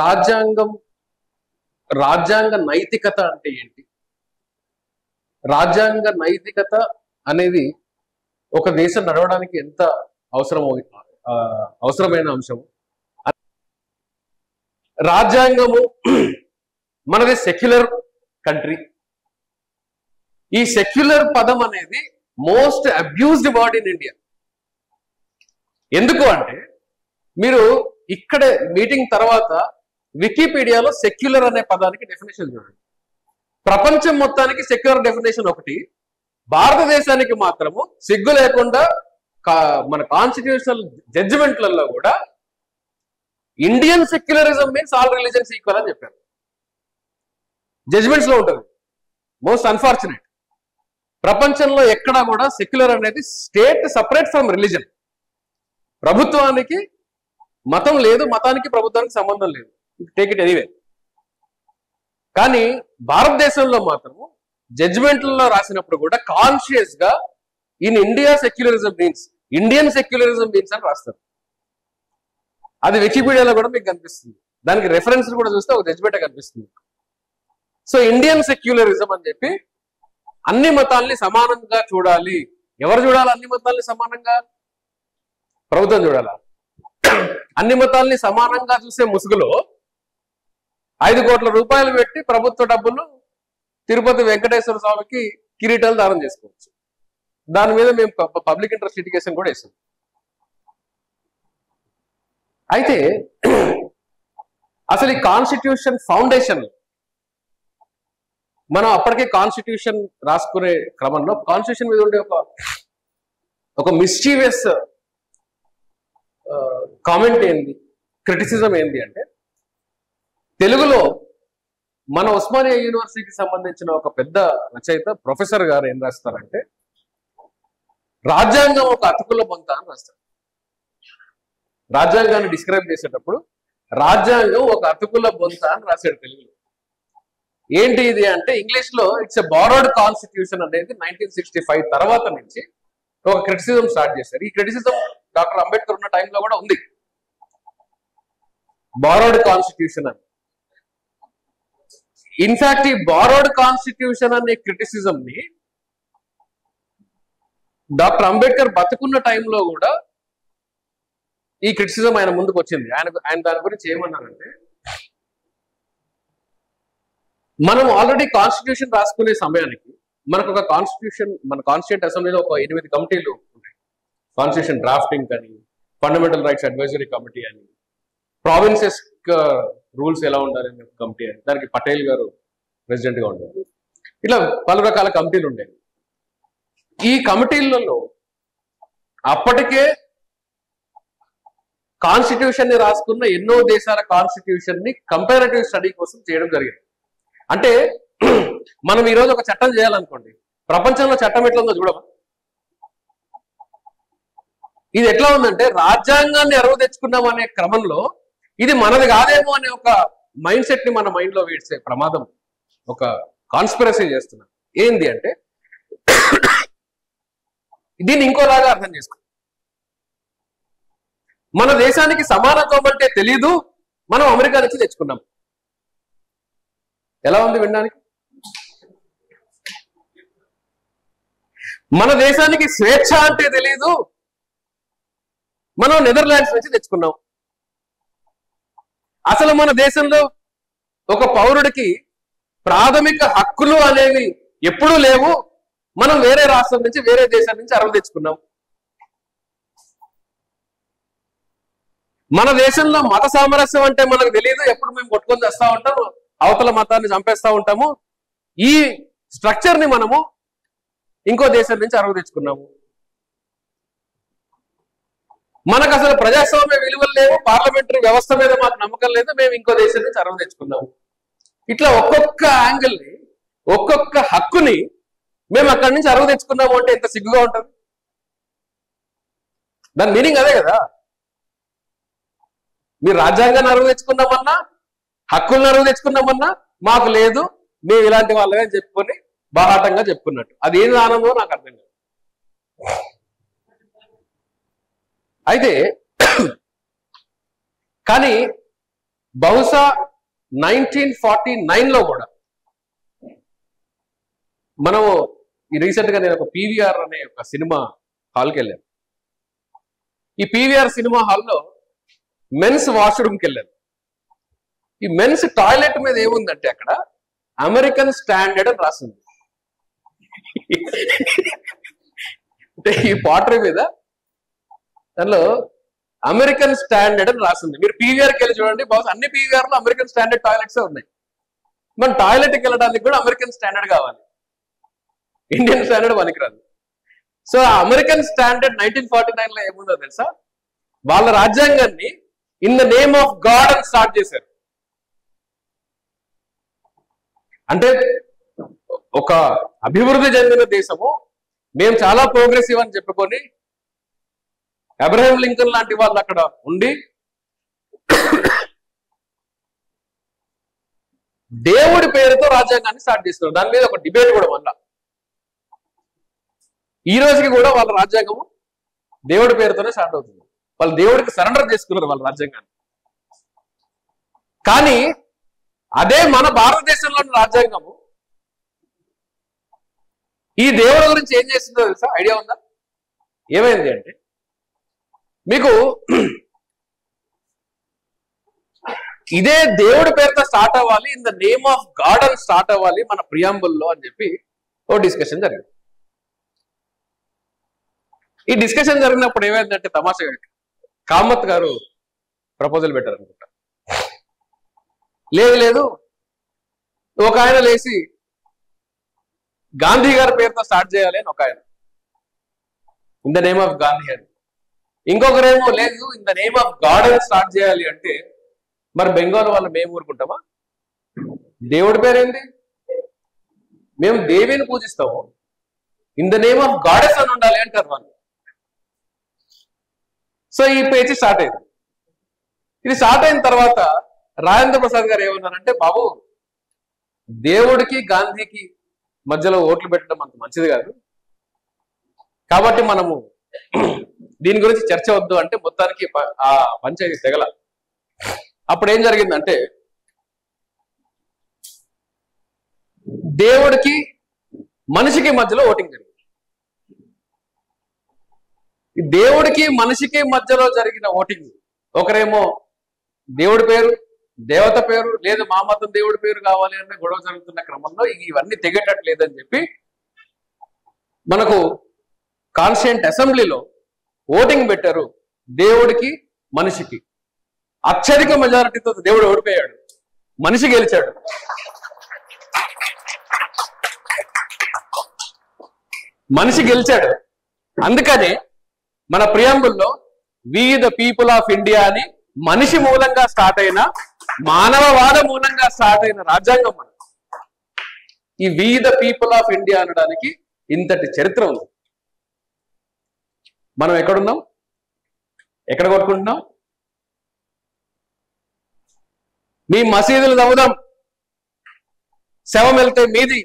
రాజ్యాంగం రాజ్యాంగ నైతికత అంటే ఏంటి? రాజ్యాంగ నైతికత అనేది ఒక దేశం నడవడానికి ఎంత అవసరమైన అంశం. రాజ్యాంగము మనది సెక్యులర్ కంట్రీ. ఈ సెక్యులర్ పదం అనేది most abused word in India. ఎందుకు అంటే మీరు ఇక్కడ మీటింగ్ తర్వాత వికీపీడియాలో సెక్యులర్ అనే పదానికి డెఫినేషన్ చూడండి. ప్రపంచం మొత్తానికి సెక్యులర్ డెఫినేషన్ ఒకటి, భారతదేశానికి మాత్రము సిగ్గు లేకుండా మన కాన్స్టిట్యూషనల్ జడ్జిమెంట్లలో కూడా Indian secularism means all religions equal అని చెప్పారు. జడ్జిమెంట్స్ లో ఉంటుంది. Most unfortunate. ప్రపంచంలో ఎక్కడా కూడా సెక్యులర్ అనేది స్టేట్ సపరేట్ ఫ్రమ్ రిలీజన్. ప్రభుత్వానికి మతం లేదు, మతానికి ప్రభుత్వానికి సంబంధం లేదు. Take it anyway. కానీ భారతదేశంలో మాత్రము జడ్జిమెంట్లలో రాసినప్పుడు కూడా కాన్షియస్ గా in India secularism means Indian secularism means అని రాస్తారు. అది వికీపీడియాలో కూడా మీకు కనిపిస్తుంది. దానికి రెఫరెన్స్ కూడా చూస్తే ఒక జడ్జిమెంట్ కనిపిస్తుంది. సో ఇండియన్ సెక్యులరిజం అని చెప్పి అన్ని మతాల్ని సమానంగా చూడాలి. ఎవరు చూడాలి అన్ని మతాల్ని సమానంగా? ప్రభుత్వం చూడాలా? అన్ని మతాల్ని సమానంగా చూసే ముసుగులో 5 కోట్ల రూపాయలు పెట్టి ప్రభుత్వ డబ్బులు తిరుపతి వెంకటేశ్వర స్వామికి కిరీటాలు దానం చేసుకోవచ్చు. దాని మీద మేము పబ్లిక్ ఇంట్రెస్ట్ లిటిగేషన్ కూడా వేసాం. అయితే అసలు ఈ కాన్స్టిట్యూషన్ ఫౌండేషన్ మనం అప్పటికే కాన్స్టిట్యూషన్ రాసుకునే క్రమంలో కాన్స్టిట్యూషన్ మీద ఉండే ఒక మిస్చీవియస్ కామెంట్ ఏంది, క్రిటిసిజం ఏంది అంటే, తెలుగులో మన ఉస్మానియా యూనివర్సిటీకి సంబంధించిన ఒక పెద్ద రచయిత ప్రొఫెసర్ గారు ఏం రాస్తారంటే, రాజ్యాంగం ఒక అతుకుల బొంత అని రాస్తారు. రాజ్యాంగాన్ని డిస్క్రైబ్ చేసేటప్పుడు రాజ్యాంగం ఒక అతుకుల బొంత అని రాశాడు తెలుగులో. ఏంటి ఇది అంటే, ఇంగ్లీష్ లో ఇట్స్ ఎ బారోడ్ కాన్స్టిట్యూషన్ అనేది 1965 తర్వాత నుంచి ఒక క్రిటిసిజం స్టార్ట్ చేశారు. ఈ క్రిటిసిజం డాక్టర్ అంబేద్కర్ ఉన్న టైంలో కూడా ఉంది. బారోడ్ కాన్స్టిట్యూషన్ అని. ఇన్ఫాక్ట్ ఈ బారోడ్ కాన్స్టిట్యూషన్ అనే క్రిటిసిజం ని డాక్టర్ అంబేద్కర్ బతుకున్న టైంలో కూడా ఈ క్రిటిసిజం ఆయన ముందుకు వచ్చింది. ఆయన దాని గురించి ఏమన్నారంటే, మనం ఆల్రెడీ కాన్స్టిట్యూషన్ రాసుకునే సమయానికి మనకు ఒక కాన్స్టిట్యూషన్, మన కాన్స్టిట్యూంట్ అసెంబ్లీలో ఒక 8 కమిటీలు ఉన్నాయి. కాన్స్టిట్యూషన్ డ్రాఫ్టింగ్ అని, ఫండమెంటల్ రైట్స్ అడ్వైజరీ కమిటీ అని, ప్రావిన్సెస్ రూల్స్ ఎలా ఉండాలని ఒక కమిటీ అని, దానికి పటేల్ గారు ప్రెసిడెంట్ గా ఉండారు. ఇట్లా పలు రకాల కమిటీలు ఉండేవి. ఈ కమిటీలలో అప్పటికే కాన్స్టిట్యూషన్ ని రాసుకున్న ఎన్నో దేశాల కాన్స్టిట్యూషన్ ని కంపారిటివ్ స్టడీ కోసం చేయడం జరిగింది. అంటే మనం ఈరోజు ఒక చట్టం చేయాలనుకోండి, ప్రపంచంలో చట్టం ఎట్లా ఉందో చూడమా. ఇది ఎట్లా ఉందంటే, రాజ్యాంగాన్ని అరువు తెచ్చుకున్నాం అనే క్రమంలో ఇది మనది కాదేమో అనే ఒక మైండ్ సెట్ ని మన మైండ్ లో వేసే ప్రమాదం, ఒక కాన్స్పిరసీ చేస్తున్నాం. ఏంది అంటే, దీన్ని ఇంకోలాగా అర్థం చేసుకో. మన దేశానికి సమానత్వం అంటే తెలీదు, మనం అమెరికా నుంచి తెచ్చుకున్నాం. ఎలా ఉంది వినడానికి? మన దేశానికి స్వేచ్ఛ అంటే తెలీదు, మనం నెదర్లాండ్స్ నుంచి తెచ్చుకున్నాం. అసలు మన దేశంలో ఒక పౌరుడికి ప్రాథమిక హక్కులు అనేవి ఎప్పుడూ లేవు, మనం వేరే రాష్ట్రం నుంచి వేరే దేశం నుంచి అరువు తెచ్చుకున్నాం. మన దేశంలో మత సామరస్యం అంటే మనకు తెలియదు, ఎప్పుడు మేము కొట్టుకొని తెస్తా ఉంటాం, అవతల మతాన్ని చంపేస్తా ఉంటాము. ఈ స్ట్రక్చర్ ని మనము ఇంకో దేశం నుంచి అరువు తెచ్చుకున్నాము. మనకు అసలు ప్రజాస్వామ్య విలువలు లేవు, పార్లమెంటరీ వ్యవస్థ మీద మాకు నమ్మకం లేదు, మేము ఇంకో దేశం నుంచి అరువు తెచ్చుకున్నాము. ఇట్లా ఒక్కొక్క యాంగిల్ ని, ఒక్కొక్క హక్కుని మేము అక్కడి నుంచి అరువు తెచ్చుకున్నాము అంటే ఎంత సిగ్గుగా ఉంటుంది. దాని మీనింగ్ అదే కదా. మీరు రాజ్యాంగాన్ని అరువు తెచ్చుకున్నామన్నా, హక్కులను అరువు తెచ్చుకున్నామన్నా మాకు లేదు, మేము ఇలాంటి వాళ్ళమే చెప్పుకొని బాహాటంగా చెప్పుకున్నట్టు. అది ఏం ఆనందో నాకు అర్థం కాదు. అయితే కానీ బహుశా 1949లో కూడా మనము రీసెంట్ గా నేను ఒక పీవీఆర్ అనే ఒక సినిమా హాల్కి వెళ్ళాను. ఈ పీవీఆర్ సినిమా హాల్లో మెన్స్ వాష్రూమ్కి వెళ్ళాను. ఈ మెన్స్ టాయిలెట్ మీద ఏముందంటే అక్కడ అమెరికన్ స్టాండర్డ్ అని రాసింది. అంటే ఈ పాటరీ మీద దానిలో అమెరికన్ స్టాండర్డ్ అని రాసింది. మీరు పీవీఆర్కి వెళ్ళి చూడండి, బహుశా అన్ని పీవీఆర్ లో అమెరికన్ స్టాండర్డ్ టాయిలెట్స్ ఉన్నాయి. మన టాయిలెట్కి వెళ్ళడానికి కూడా అమెరికన్ స్టాండర్డ్ కావాలి, ఇండియన్ స్టాండర్డ్ పనికిరాదు. సో అమెరికన్ స్టాండర్డ్ 1949లో ఏముందో తెలుసా? వాళ్ళ రాజ్యాంగాన్ని in the name of God అని స్టార్ట్ చేశారు. అంటే ఒక అభివృద్ధి చెందిన దేశము, మేము చాలా ప్రోగ్రెసివ్ అని చెప్పుకొని అబ్రహాం లింకన్ లాంటి వాళ్ళు అక్కడ ఉండి దేవుడి పేరుతో రాజ్యాంగాన్ని స్టార్ట్ చేస్తున్నారు. దాని మీద ఒక డిబేట్ కూడా వల్ల ఈ రోజుకి కూడా వాళ్ళ రాజ్యాంగము దేవుడి పేరుతోనే స్టార్ట్ అవుతుంది. వాళ్ళు దేవుడికి సరెండర్ చేసుకున్నారు వాళ్ళ రాజ్యాంగాన్ని. కానీ అదే మన భారతదేశంలోని రాజ్యాంగము ఈ దేవుడి గురించి ఏం చేస్తుందో తెలుసా? ఐడియా ఉందా? ఏమైంది అంటే, మీకు ఇదే దేవుడి పేరుతో స్టార్ట్ అవ్వాలి, in the name of God అని స్టార్ట్ అవ్వాలి మన ప్రియాంబుల్లో అని చెప్పి ఓ డిస్కషన్ జరిగింది. ఈ డిస్కషన్ జరిగినప్పుడు ఏమైందంటే, తమాషా కామత్ గారు ప్రపోజల్ పెట్టారు అనుకుంటా. లేదు ఒక ఆయన లేచి గాంధీ గారి పేరుతో స్టార్ట్ చేయాలి అని ఒక ఆయన, in the name of Gandhi అని. ఇంకొకరేమో లేదు, in the name of God అని స్టార్ట్ చేయాలి అంటే, మరి బెంగాల్ వాళ్ళు మేము ఊరుకుంటామా? దేవుడి పేరేంటి? మేము దేవిని పూజిస్తాము, in the name of goddess అని ఉండాలి అంటారు వాళ్ళు. సో ఈ పేజీ స్టార్ట్ అయింది. ఇది స్టార్ట్ అయిన తర్వాత రాజేంద్ర ప్రసాద్ గారు ఏమన్నారంటే, బాబు దేవుడికి గాంధీకి మధ్యలో ఓట్లు పెట్టడం అంత మంచిది కాదు, కాబట్టి మనము దీని గురించి చర్చ వద్దు అంటే మొత్తానికి ఆ పంచాయతీ తెగల. అప్పుడు ఏం జరిగిందంటే, దేవుడికి మనిషికి మధ్యలో ఓటింగ్ జరిగింది. దేవుడికి మనిషికి మధ్యలో జరిగిన ఓటింగ్, ఒకరేమో దేవుడి పేరు, దేవత పేరు, లేదు మా మతం దేవుడి పేరు కావాలి అన్న గొడవ జరుగుతున్న క్రమంలో ఇవన్నీ తెగేటట్లేదని చెప్పి మనకు కాన్స్టిట్యూయెంట్ అసెంబ్లీలో ఓటింగ్ పెట్టారు. దేవుడికి మనిషికి అత్యధిక మెజారిటీతో దేవుడు ఓడిపోయాడు, మనిషి గెలిచాడు. మనిషి గెలిచాడు. అందుకనే మన ప్రియాంబుల్లో we the people of India అని మనిషి మూలంగా స్టార్ట్ అయిన, మానవవాద మూలంగా స్టార్ట్ అయిన రాజ్యాంగం మన. ఈ we the people of India అనడానికి ఇంతటి చరిత్ర ఉంది. మనం ఎక్కడున్నాం? ఎక్కడ కొట్టుకుంటున్నాం? మీ మసీదులు తవ్వుదాం, శవం వెళ్తే మీది,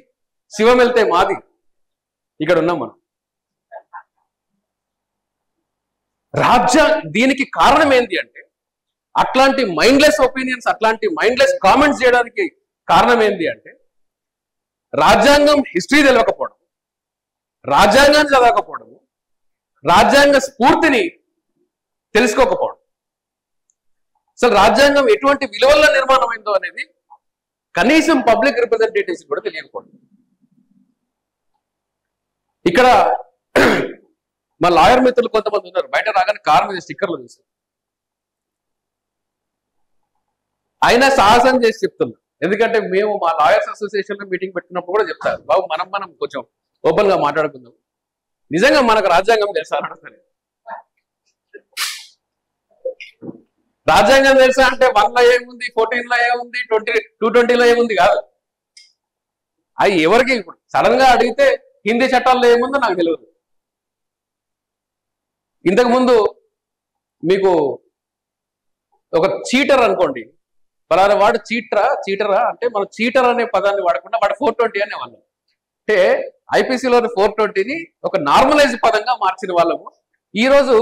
శివం వెళ్తే మాది. ఇక్కడ ఉన్నాం మనం. దీనికి కారణం ఏంటి అంటే, అట్లాంటి మైండ్లెస్ ఒపీనియన్స్, అట్లాంటి మైండ్లెస్ కామెంట్స్ చేయడానికి కారణం ఏంటి అంటే, రాజ్యాంగం హిస్టరీ తెలియకపోవడం, రాజ్యాంగాన్ని చదవకపోవడం, రాజ్యాంగ స్ఫూర్తిని తెలుసుకోకపోవడం, అసలు రాజ్యాంగం ఎటువంటి విలువల నిర్మాణం అయిందో అనేది కనీసం పబ్లిక్ రిప్రజెంటేటివ్స్ కూడా తెలియకపోవడం. ఇక్కడ మా లాయర్ మిత్రులు కొంతమంది ఉన్నారు, బయట రాగానే కారు మీద స్టిక్కర్లు చూసారు. అయినా సాహసం చేసి చెప్తున్నా, ఎందుకంటే మేము మా లాయర్స్ అసోసియేషన్ లో మీటింగ్ పెట్టినప్పుడు కూడా చెప్తారు, బాబు మనం కొంచెం ఓపెన్ గా మాట్లాడుకుందాం, నిజంగా మనకు రాజ్యాంగం తెలుసా అని అడుగుతాను. రాజ్యాంగం తెలుసా అంటే 1లో ఏముంది, 14లో ఏముంది, 220లో ఏముంది కాదు. అవి ఎవరికి ఇప్పుడు సడన్ గా అడిగితే హిందీ చట్టాల్లో ఏముందో నాకు తెలియదు. ఇంతకుముందు మీకు ఒక చీటర్ అనుకోండి, ఫలానా వాడు చీటరా అంటే మనం చీటర్ అనే పదాన్ని వాడకుండా వాడు 420 అనే వాళ్ళం. అంటే ఐపీసీలోని 420ని ఒక నార్మలైజ్ పదంగా మార్చిన వాళ్ళము. ఈ రోజు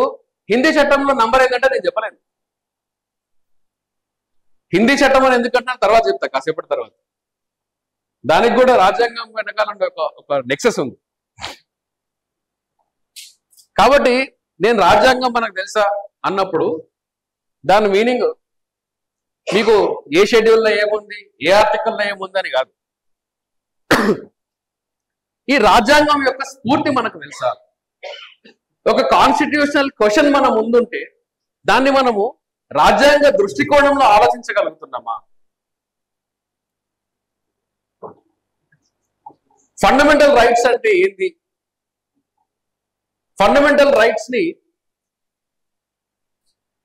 హిందీ చట్టంలో నంబర్ ఏంటంటే నేను చెప్పలేను. హిందీ చట్టం అని ఎందుకంటున్నా తర్వాత చెప్తా కాసేపటి తర్వాత. దానికి కూడా రాజ్యాంగం వెనకాల ఒక నెక్సెస్ ఉంది. కాబట్టి నేను రాజ్యాంగం మనకు తెలుసా అన్నప్పుడు దాని మీనింగ్ మీకు ఏ షెడ్యూల్లో ఏముంది, ఏ ఆర్టికల్లో ఏముంది అని కాదు. ఈ రాజ్యాంగం యొక్క స్ఫూర్తి మనకు తెలుసా? ఒక కాన్స్టిట్యూషనల్ క్వశ్చన్ మన ముందుంటే దాన్ని మనము రాజ్యాంగ దృష్టికోణంలో ఆలోచించగలుగుతున్నామా? ఫండమెంటల్ రైట్స్ అంటే ఏంటి? ఫండమెంటల్ రైట్స్ ని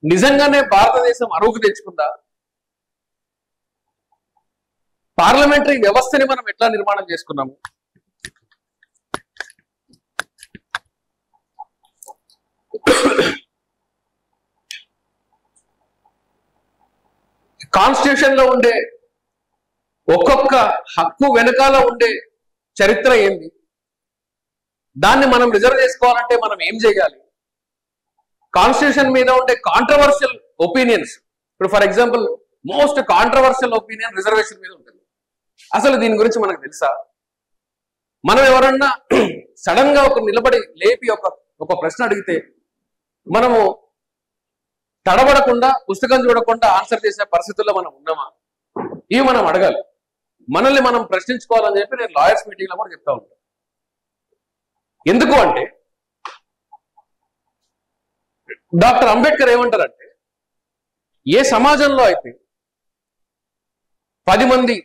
నిజంగానే భారతదేశం అరువుకు తెచ్చుకుందా? పార్లమెంటరీ వ్యవస్థని మనం ఎట్లా నిర్మాణం చేసుకున్నాము? కాన్స్టిట్యూషన్ లో ఉండే ఒక్కొక్క హక్కు వెనకాల ఉండే చరిత్ర ఏంది? దాన్ని మనం రిజర్వ్ చేసుకోవాలంటే మనం ఏం చేయాలి? కాన్స్టిట్యూషన్ మీద ఉండే కాంట్రవర్షియల్ ఒపీనియన్స్, ఇప్పుడు for example most controversial opinion reservation మీద ఉంటుంది. అసలు దీని గురించి మనకు తెలుసా? మనం ఎవరన్నా సడన్ గా ఒక నిలబడి లేపి ఒక ప్రశ్న అడిగితే మనము తడబడకుండా పుస్తకం చూడకుండా ఆన్సర్ చేసే పరిస్థితుల్లో మనం ఉన్నామా? ఇవి మనం అడగాలి, మనల్ని మనం ప్రశ్నించుకోవాలని చెప్పి నేను లాయర్స్ మీటింగ్ లో కూడా చెప్తా ఉంటాను. ఎందుకు అంటే డాక్టర్ అంబేద్కర్ ఏమంటారంటే, ఏ సమాజంలో అయితే 10 మంది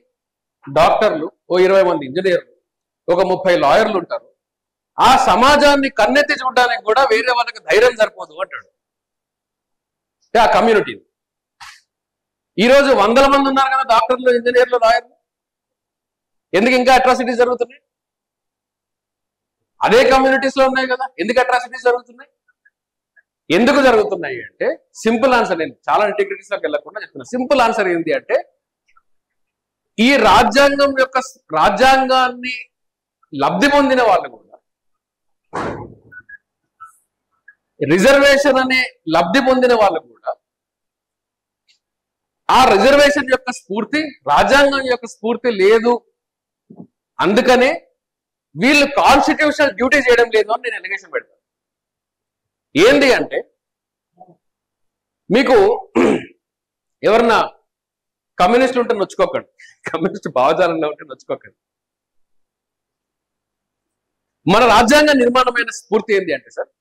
డాక్టర్లు, 20 మంది ఇంజనీర్లు, ఒక 30 లాయర్లు ఉంటారు, ఆ సమాజాన్ని కన్నెత్తి చూడడానికి కూడా వేరే వాళ్ళకి ధైర్యం సరిపోదు అంటాడు. ఆ కమ్యూనిటీ ఈరోజు 100 మంది ఉన్నారు కదా డాక్టర్లు, ఇంజనీర్లు, లాయర్లు, ఎందుకు ఇంకా అట్రాసిటీస్ జరుగుతున్నాయి? అదే కమ్యూనిటీస్ లో ఉన్నాయి కదా, ఎందుకు అట్రాసిటీస్ జరుగుతున్నాయి? ఎందుకు జరుగుతున్నాయి అంటే సింపుల్ ఆన్సర్, నేను చాలా ఇంటిగ్రిటీస్ లోకి వెళ్ళకుండా చెప్తున్నా. సింపుల్ ఆన్సర్ ఏంటి అంటే, ఈ రాజ్యాంగాన్ని లబ్ధి పొందిన వాళ్ళు కూడా, రిజర్వేషన్ అనే లబ్ధి పొందిన వాళ్ళు కూడా ఆ రిజర్వేషన్ యొక్క స్ఫూర్తి, రాజ్యాంగం యొక్క స్ఫూర్తి లేదు, అందుకనే వీళ్ళు కాన్స్టిట్యూషనల్ డ్యూటీ చేయడం లేదు అని నేను ఎలిగేషన్ పెడతాను. ఏంది అంటే, మీకు ఎవరన్నా కమ్యూనిస్టులు ఉంటే నొచ్చుకోకండి, కమ్యూనిస్ట్ భావజాలంలో ఉంటే నొచ్చుకోకండి. మన రాజ్యాంగ నిర్మాణమైన స్ఫూర్తి ఏంటి అంటే సార్,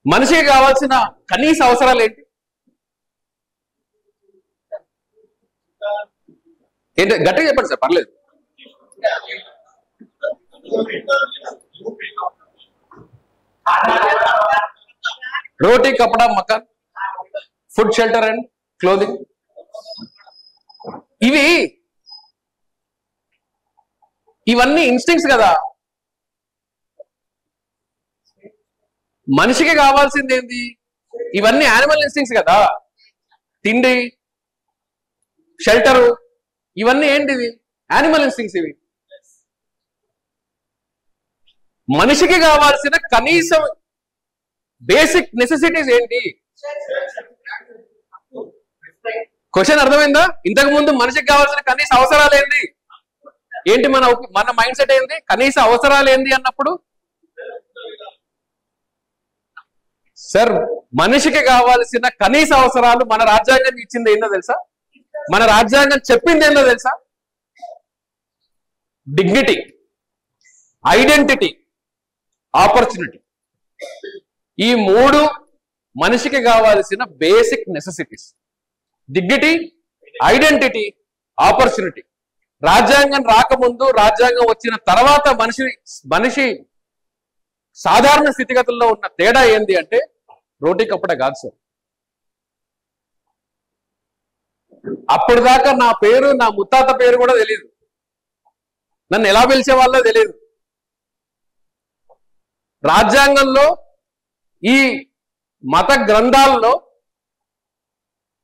మనిషికి కావాల్సిన కనీస అవసరాలు ఏంటి? ఏంటి గట్టిగా చెప్పండి సార్, పర్లేదు. రోటీ, కపడా, మకాన్, ఫుడ్, షెల్టర్ అండ్ క్లోదింగ్. ఇవన్నీ ఇన్స్టింక్ట్స్ కదా. మనిషికి కావాల్సింది ఏంది? ఇవన్నీ యానిమల్ ఇన్స్టింక్ట్స్ కదా. తిండి, షెల్టరు, ఇవన్నీ ఏంటివి? Animal instincts. ఇవి మనిషికి కావాల్సిన కనీసం బేసిక్ నెసెసిటీస్ ఏంటి? క్వశ్చన్ అర్థమైందా? ఇంతకు ముందు మనిషికి కావాల్సిన కనీస అవసరాలు ఏంటి? మన మైండ్ సెట్ ఏంది? కనీస అవసరాలు ఏంది అన్నప్పుడు సార్, మనిషికి కావాల్సిన కనీస అవసరాలు మన రాజ్యాంగం ఇచ్చింది ఏందో తెలుసా? మన రాజ్యాంగం చెప్పింది ఏందో తెలుసా? Dignity, identity, opportunity. ఈ 3 మనిషికి కావాల్సిన basic necessities. Dignity, identity, opportunity. రాజ్యాంగం రాకముందు, రాజ్యాంగం వచ్చిన తర్వాత మనిషి సాధారణ స్థితిగతుల్లో ఉన్న తేడా ఏంది అంటే రోటీ కప్పడా కాదు సార్. అప్పటిదాకా నా పేరు, నా ముత్తాత పేరు కూడా తెలియదు, నన్ను ఎలా పిలిచే వాళ్ళో తెలియదు. రాజ్యాంగంలో, ఈ మత గ్రంథాల్లో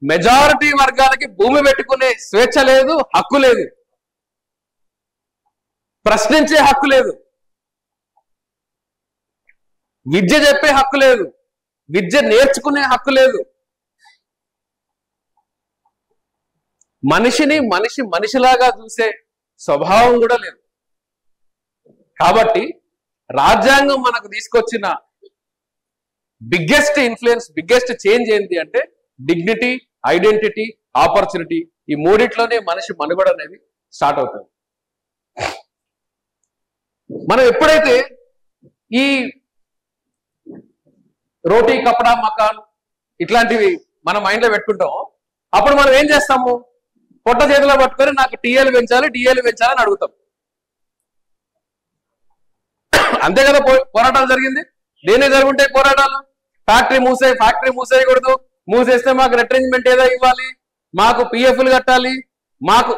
మెజారిటీ వర్గాలకి భూమి పెట్టుకునే స్వేచ్ఛ లేదు, హక్కు లేదు, ప్రశ్నించే హక్కు లేదు, విద్య చెప్పే హక్కు లేదు, విద్య నేర్చుకునే హక్కు లేదు. మనిషిని మనిషిలాగా చూసే స్వభావం కూడా లేదు. కాబట్టి రాజ్యాంగం మనకు తీసుకొచ్చిన బిగ్గెస్ట్ ఇన్ఫ్లుయెన్స్, బిగ్గెస్ట్ చేంజ్ ఏంటి అంటే డిగ్నిటీ, ఐడెంటిటీ, ఆపర్చునిటీ. ఈ మూడిట్లోనే మనిషి మనుగడ అనేది స్టార్ట్ అవుతుంది. మనం ఎప్పుడైతే ఈ రోటీ, కపడా, మకాన్ ఇట్లాంటివి మన మైండ్లో పెట్టుకుంటామో అప్పుడు మనం ఏం చేస్తాము? పొట్ట చేతిలో పట్టుకొని నాకు టీఏలు పెంచాలి, డిఏలు పెంచాలని అడుగుతాం. అంతే కదా పోరాటాలు జరిగింది. దేనే జరుగుంటాయి పోరాటాలు? ఫ్యాక్టరీ మూసేయకూడదు, మూసేస్తే మాకు రిట్రెంచ్మెంట్ ఏదో ఇవ్వాలి, మాకు పిఎఫ్లు కట్టాలి, మాకు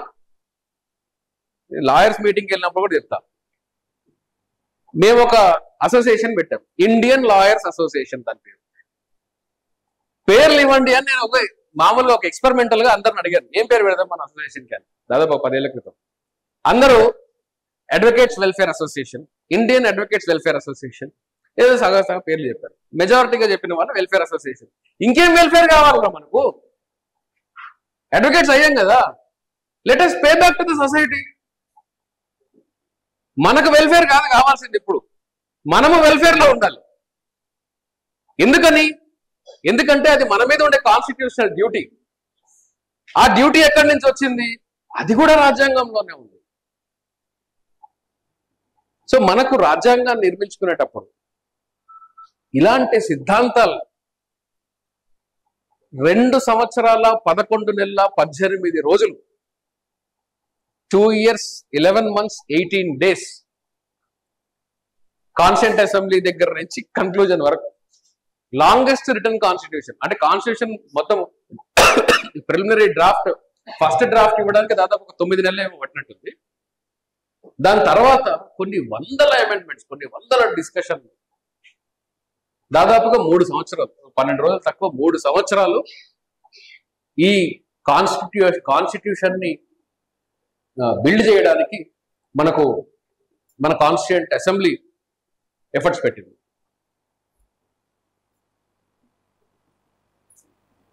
లాయర్స్ మీటింగ్కి వెళ్ళినప్పుడు కూడా చెప్తాం. మేము ఒక అసోసియేషన్ పెట్టాం, ఇండియన్ లాయర్స్ అసోసియేషన్. దాని పేర్లు ఇవ్వండి అని నేను మామూలుగా ఒక ఎక్స్పెరిమెంటల్ గా అందరిని అడిగాను, ఏం పేరు పెడదాం మన అసోసియేషన్ కి అని. దాదాపు 10 ఏళ్ల క్రితం అందరూ advocates welfare association, Indian advocates welfare association ఏదో సగం పేర్లు చెప్పారు. మెజారిటీగా చెప్పిన వాళ్ళు వెల్ఫేర్ అసోసియేషన్. ఇంకేం వెల్ఫేర్ కావాలరా మనకు? అడ్వకేట్స్ అయ్యాం కదా, let us pay back to the society. మనకు వెల్ఫేర్ కాదు కావాల్సింది, ఇప్పుడు మనము వెల్ఫేర్ లో ఉండాలి. ఎందుకంటే అది మన మీద ఉండే కాన్స్టిట్యూషనల్ డ్యూటీ. ఆ డ్యూటీ ఎక్కడి నుంచి వచ్చింది? అది కూడా రాజ్యాంగంలోనే ఉంది. సో మనకు రాజ్యాంగాన్ని నిర్మించుకునేటప్పుడు ఇలాంటి సిద్ధాంతాలు 2 సంవత్సరాల 11 నెలల 18 రోజులు 2 years 11 months 18 days constituent assembly దగ్గర నుంచి కన్క్లూజన్ వరకు లాంగెస్ట్ రిటర్న్ కాన్స్టిట్యూషన్. అంటే కాన్స్టిట్యూషన్ మొత్తం ప్రిలిమినరీ డ్రాఫ్ట్, ఫస్ట్ డ్రాఫ్ట్ ఇవ్వడానికి దాదాపు 9 నెలలు ఏమో పట్టినట్టుంది. దాని తర్వాత కొన్ని వందల అమెండ్మెంట్స్, కొన్ని వందల డిస్కషన్, దాదాపుగా 3 సంవత్సరాలు, 12 రోజులు తక్కువ 3 సంవత్సరాలు ఈ కాన్స్టిట్యూషన్ ని బిల్డ్ చేయడానికి మన కాన్స్టిట్యూంట్ అసెంబ్లీ ఎఫర్ట్స్ పెట్టింది.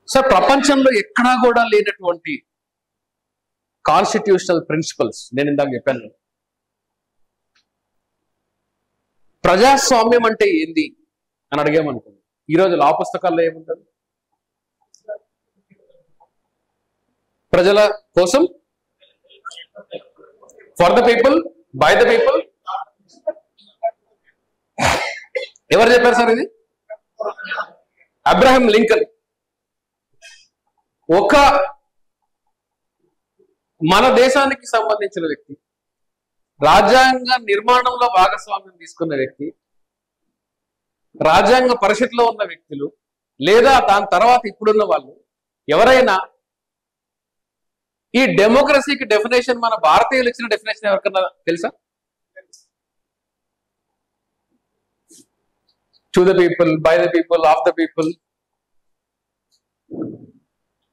సార్, ప్రపంచంలో ఎక్కడా కూడా లేనటువంటి కాన్స్టిట్యూషనల్ ప్రిన్సిపల్స్ నేను ఇందాక చెప్పాను. ప్రజాస్వామ్యం అంటే ఏంది అని అడిగామనుకోండి, ఈరోజు లా పుస్తకాల్లో ఏముంటుంది? ప్రజల కోసం, for the people, by the people. ఎవరు చెప్పారు సార్ ఇది? Abraham Lincoln. ఒక మన దేశానికి సంబంధించిన వ్యక్తి, రాజ్యాంగ నిర్మాణంలో భాగస్వామ్యం తీసుకున్న వ్యక్తి, రాజ్యాంగ పరిషత్లో ఉన్న వ్యక్తులు, లేదా దాని తర్వాత ఇప్పుడున్న వాళ్ళు ఎవరైనా ఈ డెమోక్రసీకి డెఫినేషన్ మన భారతీయులు ఇచ్చిన డెఫినేషన్ ఎవరికన్నా తెలుసా? To the people, by the people, of the people.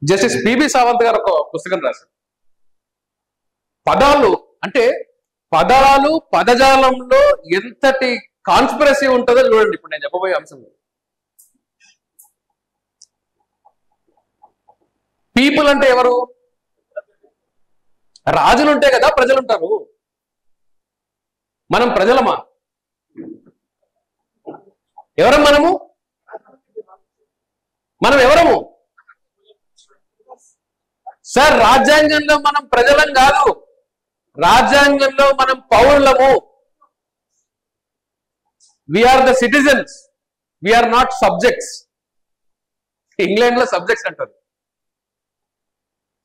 Justice PB Sawant గారు ఒక పుస్తకం రాశారు. పదాలు అంటే పదజాలంలో ఎంతటి కాన్స్పిరసీ ఉంటుందో చూడండి ఇప్పుడు నేను చెప్పబోయే అంశం. పీపుల్ అంటే ఎవరు? రాజులు ఉంటే కదా ప్రజలు ఉంటారు. మనం ప్రజలమా? ఎవరం మనము? మనం ఎవరము? సార్, రాజ్యాంగంలో మనం ప్రజలం కాదు, రాజ్యాంగంలో మనం పౌరులము. We are the citizens, we are not subjects. England లో సబ్జెక్ట్స్ అంటారు.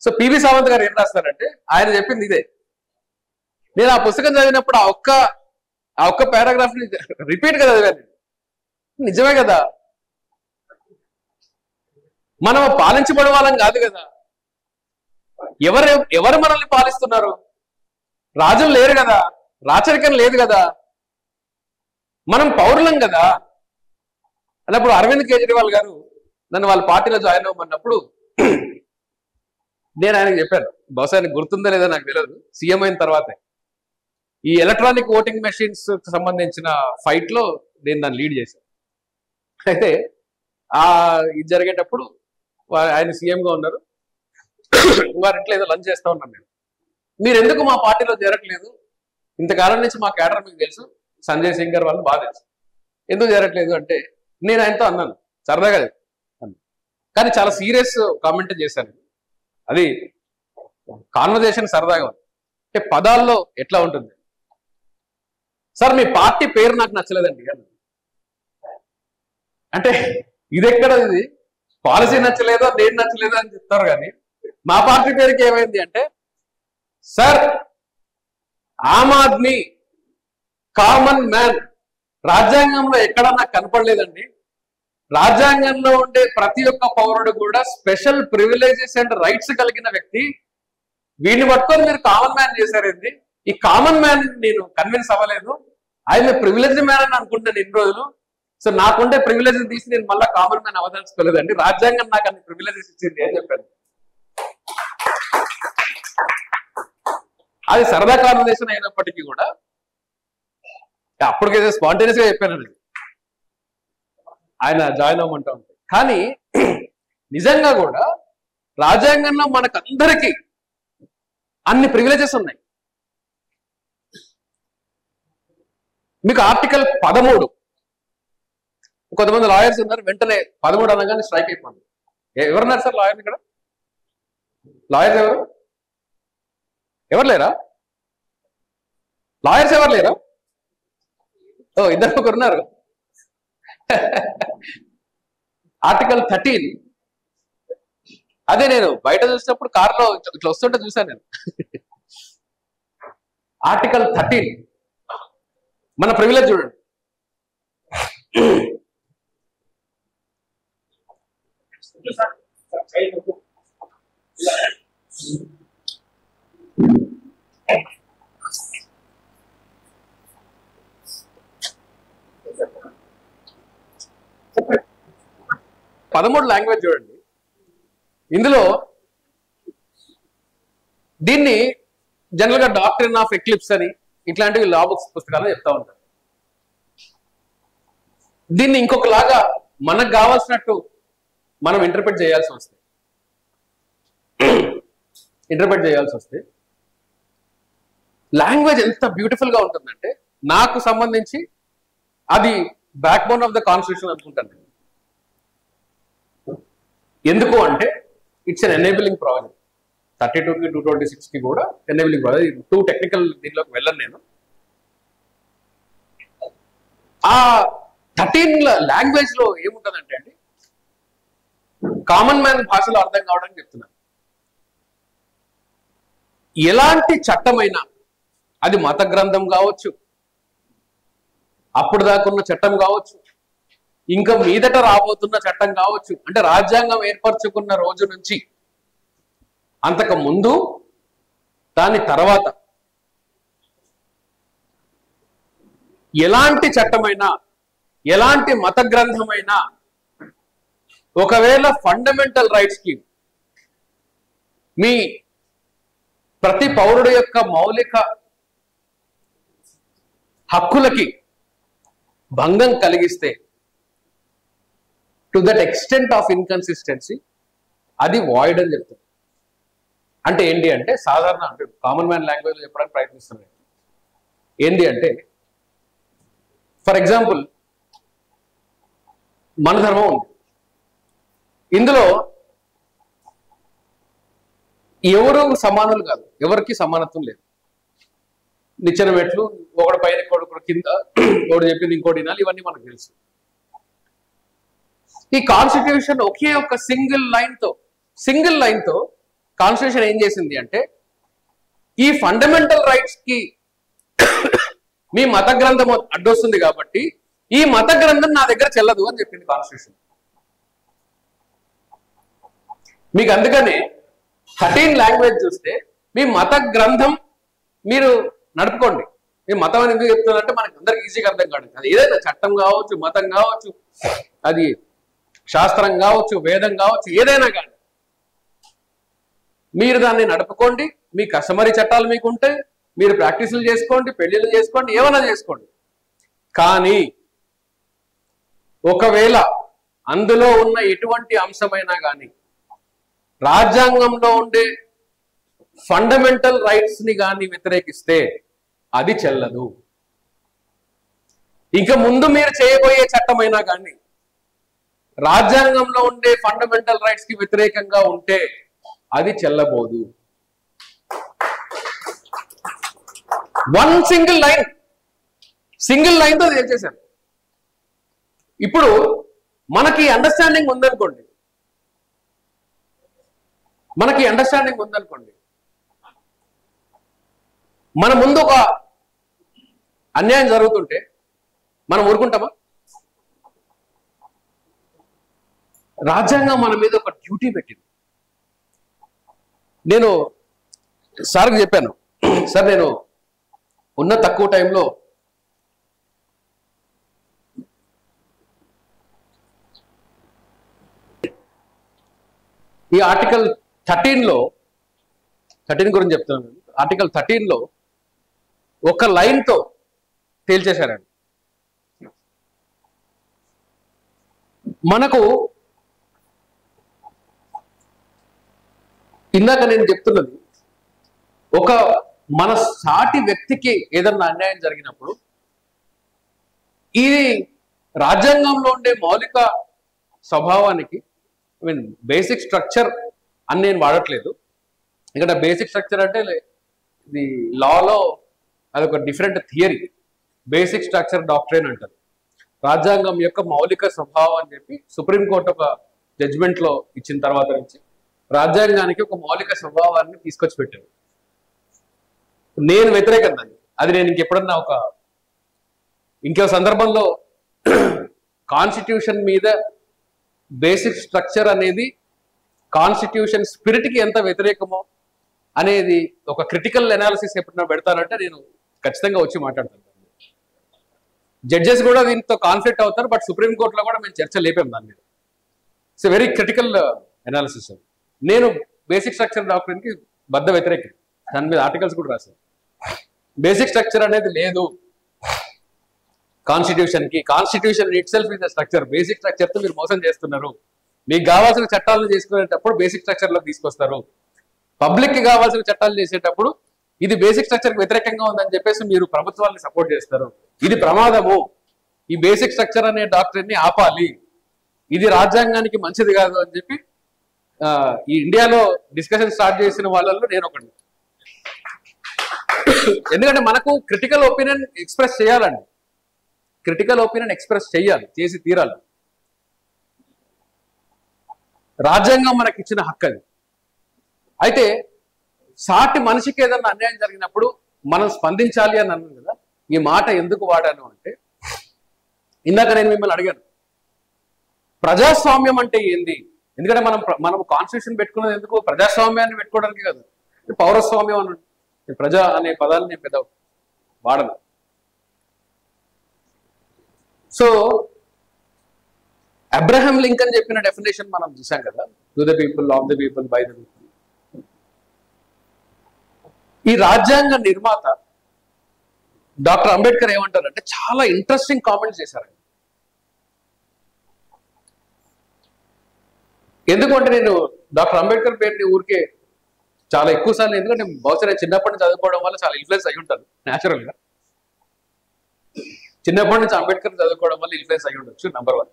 సో పివి సావంత్ గారు ఏం రాస్తారంటే, ఆయన చెప్పింది ఇదే. నేను ఆ పుస్తకం చదివినప్పుడు ఆ ఒక్క పారాగ్రాఫ్ ని రిపీట్ గా చదివాను. నిజమే కదా, మనం పాలించబడే వాళ్ళం కాదు కదా. ఎవరు మనల్ని పాలిస్తున్నారు? రాజులు లేరు కదా, రాచరికం లేదు కదా, మనం పౌరులం కదా. అన్నప్పుడు అరవింద్ కేజ్రీవాల్ గారు నన్ను వాళ్ళ పార్టీలో జాయిన్ అవ్వమన్నప్పుడు నేను ఆయనకు చెప్పాను, బహుశా ఆయనకు గుర్తుందో లేదో నాకు తెలియదు, సీఎం అయిన తర్వాతే ఈ ఎలక్ట్రానిక్ ఓటింగ్ మెషిన్స్ సంబంధించిన ఫైట్ లో నేను దాన్ని లీడ్ చేశాను. అయితే ఇది జరిగేటప్పుడు ఆయన సీఎంగా ఉన్నారు. వారి ఇంట్లో ఏదో లంచ్ చేస్తా ఉన్నాం మేము. మీరు ఎందుకు మా పార్టీలో చేరట్లేదు? ఇంతకాలం నుంచి మా క్యాడర్ మీకు తెలుసు, సంజయ్ సింగ్ గారు వాళ్ళు బాగా తెలుసు, ఎందుకు చేరట్లేదు అంటే నేను ఆయనతో అన్నాను సరదాగా అన్నాను, కానీ చాలా సీరియస్ కామెంట్ చేశాను. అది కాన్వర్జేషన్ సరదాగా ఉంది. అంటే పదాల్లో ఎట్లా ఉంటుంది, సార్ మీ పార్టీ పేరు నాకు నచ్చలేదండి అంటే ఇది ఎక్కడ, ఇది పాలసీ నచ్చలేదో నేను నచ్చలేదో అని చెప్తారు. కానీ మా పార్టీ పేరుకి ఏమైంది అంటే, sir Aam Aadmi common man రాజ్యాంగంలో ఎక్కడా నాకు కనపడలేదండి. రాజ్యాంగంలో ఉండే ప్రతి ఒక్క పౌరుడు కూడా స్పెషల్ ప్రివిలేజెస్ అండ్ రైట్స్ కలిగిన వ్యక్తి. వీడిని పట్టుకొని మీరు కామన్ మ్యాన్ చేశారేంది? ఈ కామన్ మ్యాన్ నేను కన్విన్స్ అవ్వలేదు. ఆయన ప్రివిలేజ్ మ్యాన్ అని అనుకుంటాను ఇన్ని రోజులు. సో నాకుండే ప్రివిలేజ్ తీసి నేను మళ్ళీ కామన్ మ్యాన్ అవదలుచుకోలేదండి, రాజ్యాంగం నాకు అన్ని ప్రివిలేజెస్ ఇచ్చింది అని చెప్పాను. అది సరదా కాన్వర్సేషన్ అయినప్పటికీ కూడా అప్పటికైతే స్పాంటేనియస్ గా చెప్పానండి, ఆయన జాయిన్ అవ్వమంటా ఉంటాయి. కానీ నిజంగా కూడా రాజ్యాంగంలో మనకందరికీ అన్ని ప్రివిలేజెస్ ఉన్నాయి. మీకు ఆర్టికల్ 13, కొంతమంది లాయర్స్ ఉన్నారు, వెంటనే 13 అనగానే స్ట్రైక్ అయిపోయింది. ఎవరున్నారు సార్ లాయర్ ఇక్కడ? లాయర్స్ ఎవరు? ఎవరు లేరా? లాయర్స్ ఎవరు లేరా? ఓ ఇద్దరు ఒకరు ఉన్నారు. ఆర్టికల్ 13 అదే నేను బయట చూసినప్పుడు కారులో ఇట్లా వస్తుంటే చూశాను నేను. ఆర్టికల్ 13 మన ప్రివిలేజ్ చూడండి. పదమూడు లాంగ్వేజ్ చూడండి. ఇందులో దీన్ని జనరల్ గా డాక్ట్రిన్ ఆఫ్ ఎక్లిప్స్ అని ఇట్లాంటివి లా బుక్స్ పుస్తకాలు చెప్తా ఉంటారు. దీన్ని ఇంకొకలాగా మనకు కావాల్సినట్టు మనం ఇంటర్ప్రిట్ చేయాల్సి వస్తే లాంగ్వేజ్ ఎంత బ్యూటిఫుల్ గా ఉంటుందంటే, నాకు సంబంధించి అది back bone of the constitution అనుకుంటాను. ఎందుకు అంటే ఇట్స్ ఎన్ ఎనేబిలింగ్ ప్రాజెక్ట్. 32కి 226కి కూడా ఎనేబిలింగ్ ప్రాజెక్ట్. టూ టెక్నికల్ దీనిలోకి వెళ్ళను నేను. ఆ 13 లాంగ్వేజ్ లో ఏముంటుందంటే అండి, కామన్ మ్యాన్ భాషలో అర్థం కావడానికి చెప్తున్నాను. ఎలాంటి చట్టమైనా, అది మత గ్రంథం కావచ్చు, అప్పుడు దాకున్న చట్టం కావచ్చు, ఇంకా మీదట రాబోతున్న చట్టం కావచ్చు, అంటే రాజ్యాంగం ఏర్పరచుకున్న రోజు నుంచి అంతకు ముందు దాని తర్వాత ఎలాంటి చట్టమైనా, ఎలాంటి మత గ్రంథమైనా ఒకవేళ ఫండమెంటల్ రైట్స్ కి, మీ ప్రతి పౌరుడు యొక్క మౌలిక హక్కులకి భంగం కలిగిస్తే, to that extent of inconsistency, అది వాయిడ్ అని చెప్తుంది. అంటే ఏంటి అంటే, సాధారణ అంటే కామన్ మ్యాన్ లాంగ్వేజ్ లో చెప్పడానికి ప్రయత్నిస్తున్నాను. ఏంటి అంటే, ఫర్ ఎగ్జాంపుల్ మన ధర్మం ఉంది, ఇందులో ఎవరు సమానులు కాదు, ఎవరికి సమానత్వం లేదు. నిచ్చెన మెట్లు, ఒకటి పైన కొడుకు కింద, ఒకటి చెప్పింది ఇంకోటి వినాలి, ఇవన్నీ మనకు తెలుసు. ఈ కాన్స్టిట్యూషన్ ఒకే ఒక సింగిల్ లైన్ తో కాన్స్టిట్యూషన్ ఏం చేసింది అంటే, ఈ ఫండమెంటల్ రైట్స్ కి మీ మత గ్రంథం అడ్డొస్తుంది కాబట్టి ఈ మత గ్రంథం నా దగ్గర చెల్లదు అని చెప్పింది కాన్స్టిట్యూషన్. మీకు అందుకనే 13 లాంగ్వేజ్ చూస్తే మీ మత గ్రంథం మీరు నడుపుకోండి. మీ మతం అని ఎందుకు చెప్తున్నారంటే మనకి అందరికి ఈజీగా అర్థం కాదు. అది ఏదైనా చట్టం కావచ్చు, మతం కావచ్చు, అది శాస్త్రం కావచ్చు, వేదం కావచ్చు, ఏదైనా కానీ మీరు దాన్ని నడుపుకోండి. మీ కస్టమరీ చట్టాలు మీకు ఉంటాయి, మీరు ప్రాక్టీసులు చేసుకోండి, పెళ్లిళ్ళు చేసుకోండి, ఏమైనా చేసుకోండి. కానీ ఒకవేళ అందులో ఉన్న ఎటువంటి అంశమైనా కానీ రాజ్యాంగంలో ఉండే ఫండమెంటల్ రైట్స్ ని కానీ వ్యతిరేకిస్తే అది చెల్లదు. ఇక ముందు మీరు చేయబోయే చట్టమైనా కానీ రాజ్యాంగంలో ఉండే ఫండమెంటల్ రైట్స్ కి వ్యతిరేకంగా ఉంటే అది చెల్లబోదు. వన్ సింగిల్ లైన్ తో చేశారు. ఇప్పుడు మనకి అండర్స్టాండింగ్ ఉందనుకోండి, మన ముందు ఒక అన్యాయం జరుగుతుంటే మనం ఊరుకుంటామా? రాజ్యాంగం మన మీద ఒక డ్యూటీ పెట్టింది. నేను సార్కి చెప్పాను, సార్ నేను ఉన్న తక్కువ టైంలో ఈ ఆర్టికల్ 13 గురించి చెప్తున్నాను. ఆర్టికల్ 13లో ఒక లైన్తో తేల్చేశారండి. మనకు ఇందాక నేను చెప్తున్నది, ఒక మన సాటి వ్యక్తికి ఏదన్నా అన్యాయం జరిగినప్పుడు ఈ రాజ్యాంగంలో ఉండే మౌలిక స్వభావానికి బేసిక్ స్ట్రక్చర్ అని నేను వాడట్లేదు. ఇక్కడ బేసిక్ స్ట్రక్చర్ అంటే ఇది లాలో అదొక different theory. Basic structure doctrine అంటారు. రాజ్యాంగం యొక్క మౌలిక స్వభావం అని చెప్పి సుప్రీంకోర్టు ఒక జడ్జిమెంట్లో ఇచ్చిన తర్వాత నుంచి రాజ్యాంగానికి ఒక మౌలిక స్వభావాన్ని తీసుకొచ్చి పెట్టారు. నేను వ్యతిరేకం దాన్ని. అది నేను ఇంకెప్పుడన్నా ఇంకో సందర్భంలో కాన్స్టిట్యూషన్ మీద బేసిక్ స్ట్రక్చర్ అనేది కాన్స్టిట్యూషన్ స్పిరిట్కి ఎంత వ్యతిరేకమో అనేది ఒక క్రిటికల్ అనాలిసిస్ ఎప్పుడన్నా పెడతానంటే నేను ఖచ్చితంగా వచ్చి మాట్లాడతాను. జడ్జెస్ కూడా దీంతో కాన్ఫ్లిక్ట్ అవుతారు, బట్ సుప్రీంకోర్టులో కూడా మేము చర్చ లేపాం దాని మీద. It's very critical analysis. నేను బేసిక్ స్ట్రక్చర్ డాక్టర్కి బద్ద వ్యతిరేకం. దాని మీద ఆర్టికల్స్ కూడా రాశాను. బేసిక్ స్ట్రక్చర్ అనేది లేదు కాన్స్టిట్యూషన్కి. Constitution itself is the structure. Basic స్ట్రక్చర్తో మీరు మోసం చేస్తున్నారు. మీకు కావాల్సిన చట్టాలను చేసుకునేటప్పుడు బేసిక్ స్ట్రక్చర్లోకి తీసుకొస్తారు. పబ్లిక్కి కావాల్సిన చట్టాలు చేసేటప్పుడు ఇది బేసిక్ స్ట్రక్చర్కి వ్యతిరేకంగా ఉందని చెప్పేసి మీరు ప్రభుత్వాన్ని సపోర్ట్ చేస్తారు. ఇది ప్రమాదము. ఈ బేసిక్ స్ట్రక్చర్ అనే డాక్టర్ని ఆపాలి. ఇది రాజ్యాంగానికి మంచిది కాదు అని చెప్పి ఈ ఇండియాలో డిస్కషన్ స్టార్ట్ చేసిన వాళ్ళల్లో నేను ఒకటి. ఎందుకంటే మనకు క్రిటికల్ ఒపీనియన్ ఎక్స్ప్రెస్ చేయాలండి. చేసి తీరాలి. రాజ్యాంగం మనకి ఇచ్చిన హక్కు అది. అయితే సాటి మనిషికి ఏదన్నా అన్యాయం జరిగినప్పుడు మనం స్పందించాలి అని అన్నాను కదా. ఈ మాట ఎందుకు వాడాను అంటే, ఇందాక నేను మిమ్మల్ని అడిగాను ప్రజాస్వామ్యం అంటే ఏంది. ఎందుకంటే మనం కాన్స్టిట్యూషన్ పెట్టుకున్నది ఎందుకు? ప్రజాస్వామ్యాన్ని పెట్టుకోవడానికి కాదు. పౌరస్వామ్యం అని ప్రజా అనే పదాన్ని నేను పెద్ద వాడను. సో అబ్రహాం లింకన్ చెప్పిన డెఫినేషన్ మనం చూసాం కదా, to the people, of the people, by the people. ఈ రాజ్యాంగ నిర్మాత డాక్టర్ అంబేద్కర్ ఏమంటారంటే చాలా ఇంట్రెస్టింగ్ కామెంట్స్ చేశారండి. ఎందుకంటే నేను డాక్టర్ అంబేద్కర్ పేరుని ఊరికే చాలా ఎక్కువ సార్లు, ఎందుకంటే బహుశా నేను చిన్నప్పటి నుంచి చదువుకోవడం వల్ల చాలా ఇన్ఫ్లుయెన్స్ అయి ఉంటాను. న్యాచురల్గా చిన్నప్పటి నుంచి అంబేద్కర్ చదువుకోవడం వల్ల ఇన్ఫ్లుయెన్స్ అయి ఉండొచ్చు. నెంబర్ 1.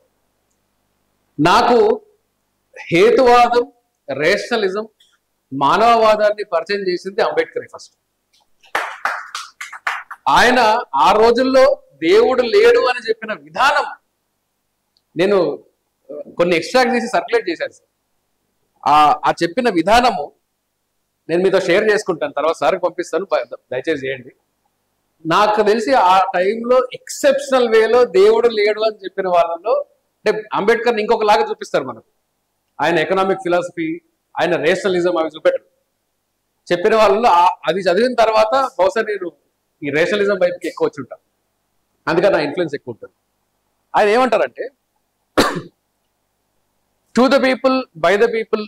నాకు హేతువాదం, రేషనలిజం, మానవవాదాన్ని పరిచయం చేసింది అంబేద్కర్ ఫస్ట్. ఆయన ఆ రోజుల్లో దేవుడు లేడు అని చెప్పిన విధానం నేను కొన్ని ఎక్స్ట్రాక్ట్ చేసి సర్క్యులేట్ చేశాను సార్. ఆ చెప్పిన విధానము నేను మీతో షేర్ చేసుకుంటాను, తర్వాత సార్కి పంపిస్తాను, దయచేసి చేయండి. నాకు తెలిసి ఆ టైంలో ఎక్సెప్షనల్ వేలో దేవుడు లేడు అని చెప్పిన వాళ్ళలో అంటే అంబేద్కర్ని ఇంకొకలాగా చూపిస్తారు మనకు. ఆయన ఎకనామిక్ ఫిలాసఫీ, ఆయన రేషనలిజం అవి చూపెట్టరు. చెప్పిన వాళ్ళలో అది చదివిన తర్వాత బహుశా నేను ఈ రేషనలిజం వైపుకి ఎక్కువ వచ్చి ఉంటాను. అందుకని నా ఇన్ఫ్లుయెన్స్ ఎక్కువ ఉంటుంది. ఆయన ఏమంటారంటే to the people, by the people,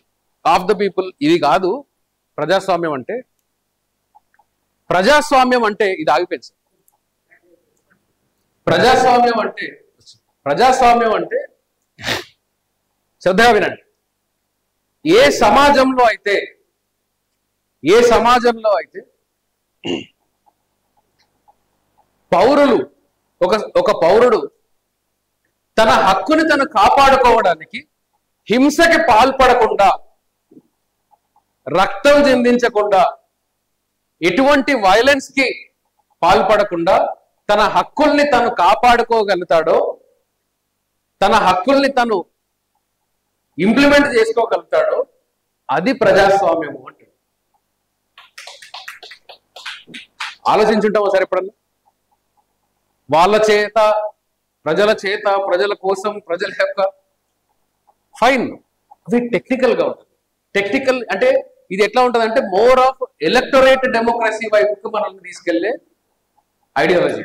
of the people ఇది కాదు ప్రజాస్వామ్యం అంటే. ప్రజాస్వామ్యం అంటే ఇది ఆగిపోయింది. ప్రజాస్వామ్యం అంటే శ్రద్ధగా వినండి. ఏ సమాజంలో అయితే ఏ సమాజంలో అయితే పౌరులు ఒక పౌరుడు తన హక్కుని తను కాపాడుకోవడానికి హింసకి పాల్పడకుండా, రక్తం చిందించకుండా, ఎటువంటి వైలెన్స్ కి పాల్పడకుండా తన హక్కుల్ని తను కాపాడుకోగలుగుతాడో, తన హక్కుల్ని తను ఇంప్లిమెంట్ చేసుకోగలుగుతాడో అది ప్రజాస్వామ్యము అంటే. ఆలోచించుంటామో సరే ఎప్పుడన్నా? వాళ్ళ చేత, ప్రజల కోసం, ప్రజల యొక్క ఫైన్, అది టెక్నికల్ గా ఉంటుంది. టెక్నికల్ అంటే ఇది ఎట్లా ఉంటుంది అంటే మోర్ ఆఫ్ ఎలక్టోరేట్ డెమోక్రసీ వైపుకు మనల్ని తీసుకెళ్లే ఐడియాలజీ.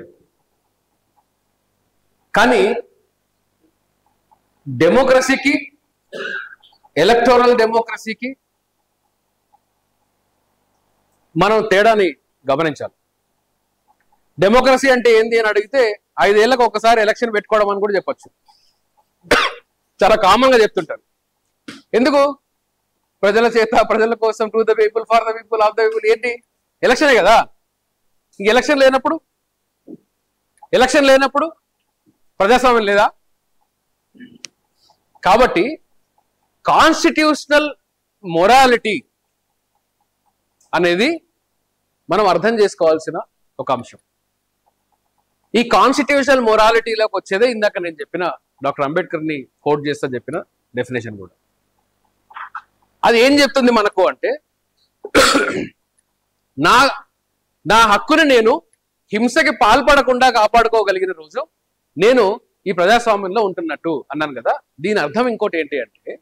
కానీ డెమోక్రసీకి, ఎలక్టోరల్ డెమోక్రసీకి మనం తేడాని గమనించాలి. డెమోక్రసీ అంటే ఏంది అని అడిగితే 5 ఏళ్లకు ఒకసారి ఎలక్షన్ పెట్టుకోవడం అని కూడా చెప్పచ్చు. చాలా కామన్ గా చెప్తుంటారు. ఎందుకు? ప్రజల చేత, ప్రజల కోసం, to the people, for the people, of the people. ఏంటి? ఎలక్షనే కదా. ఇంక ఎలక్షన్ లేనప్పుడు ప్రజాస్వామ్యం లేదా? కాబట్టి కాన్స్టిట్యూషనల్ మొరాలిటీ అనేది మనం అర్థం చేసుకోవాల్సిన ఒక అంశం. ఈ కాన్స్టిట్యూషనల్ మొరాలిటీలోకి వచ్చేదే ఇందాక నేను చెప్పిన డాక్టర్ అంబేద్కర్ని కోట్ చేస్తా చెప్పిన డెఫినేషన్ కూడా. అది ఏం చెప్తుంది మనకు అంటే, నా హక్కుని నేను హింసకి పాల్పడకుండా కాపాడుకోగలిగిన రోజు నేను ఈ ప్రజాస్వామ్యంలో ఉంటున్నట్టు అన్నాను కదా. దీని అర్థం ఇంకోటి ఏంటి అంటే,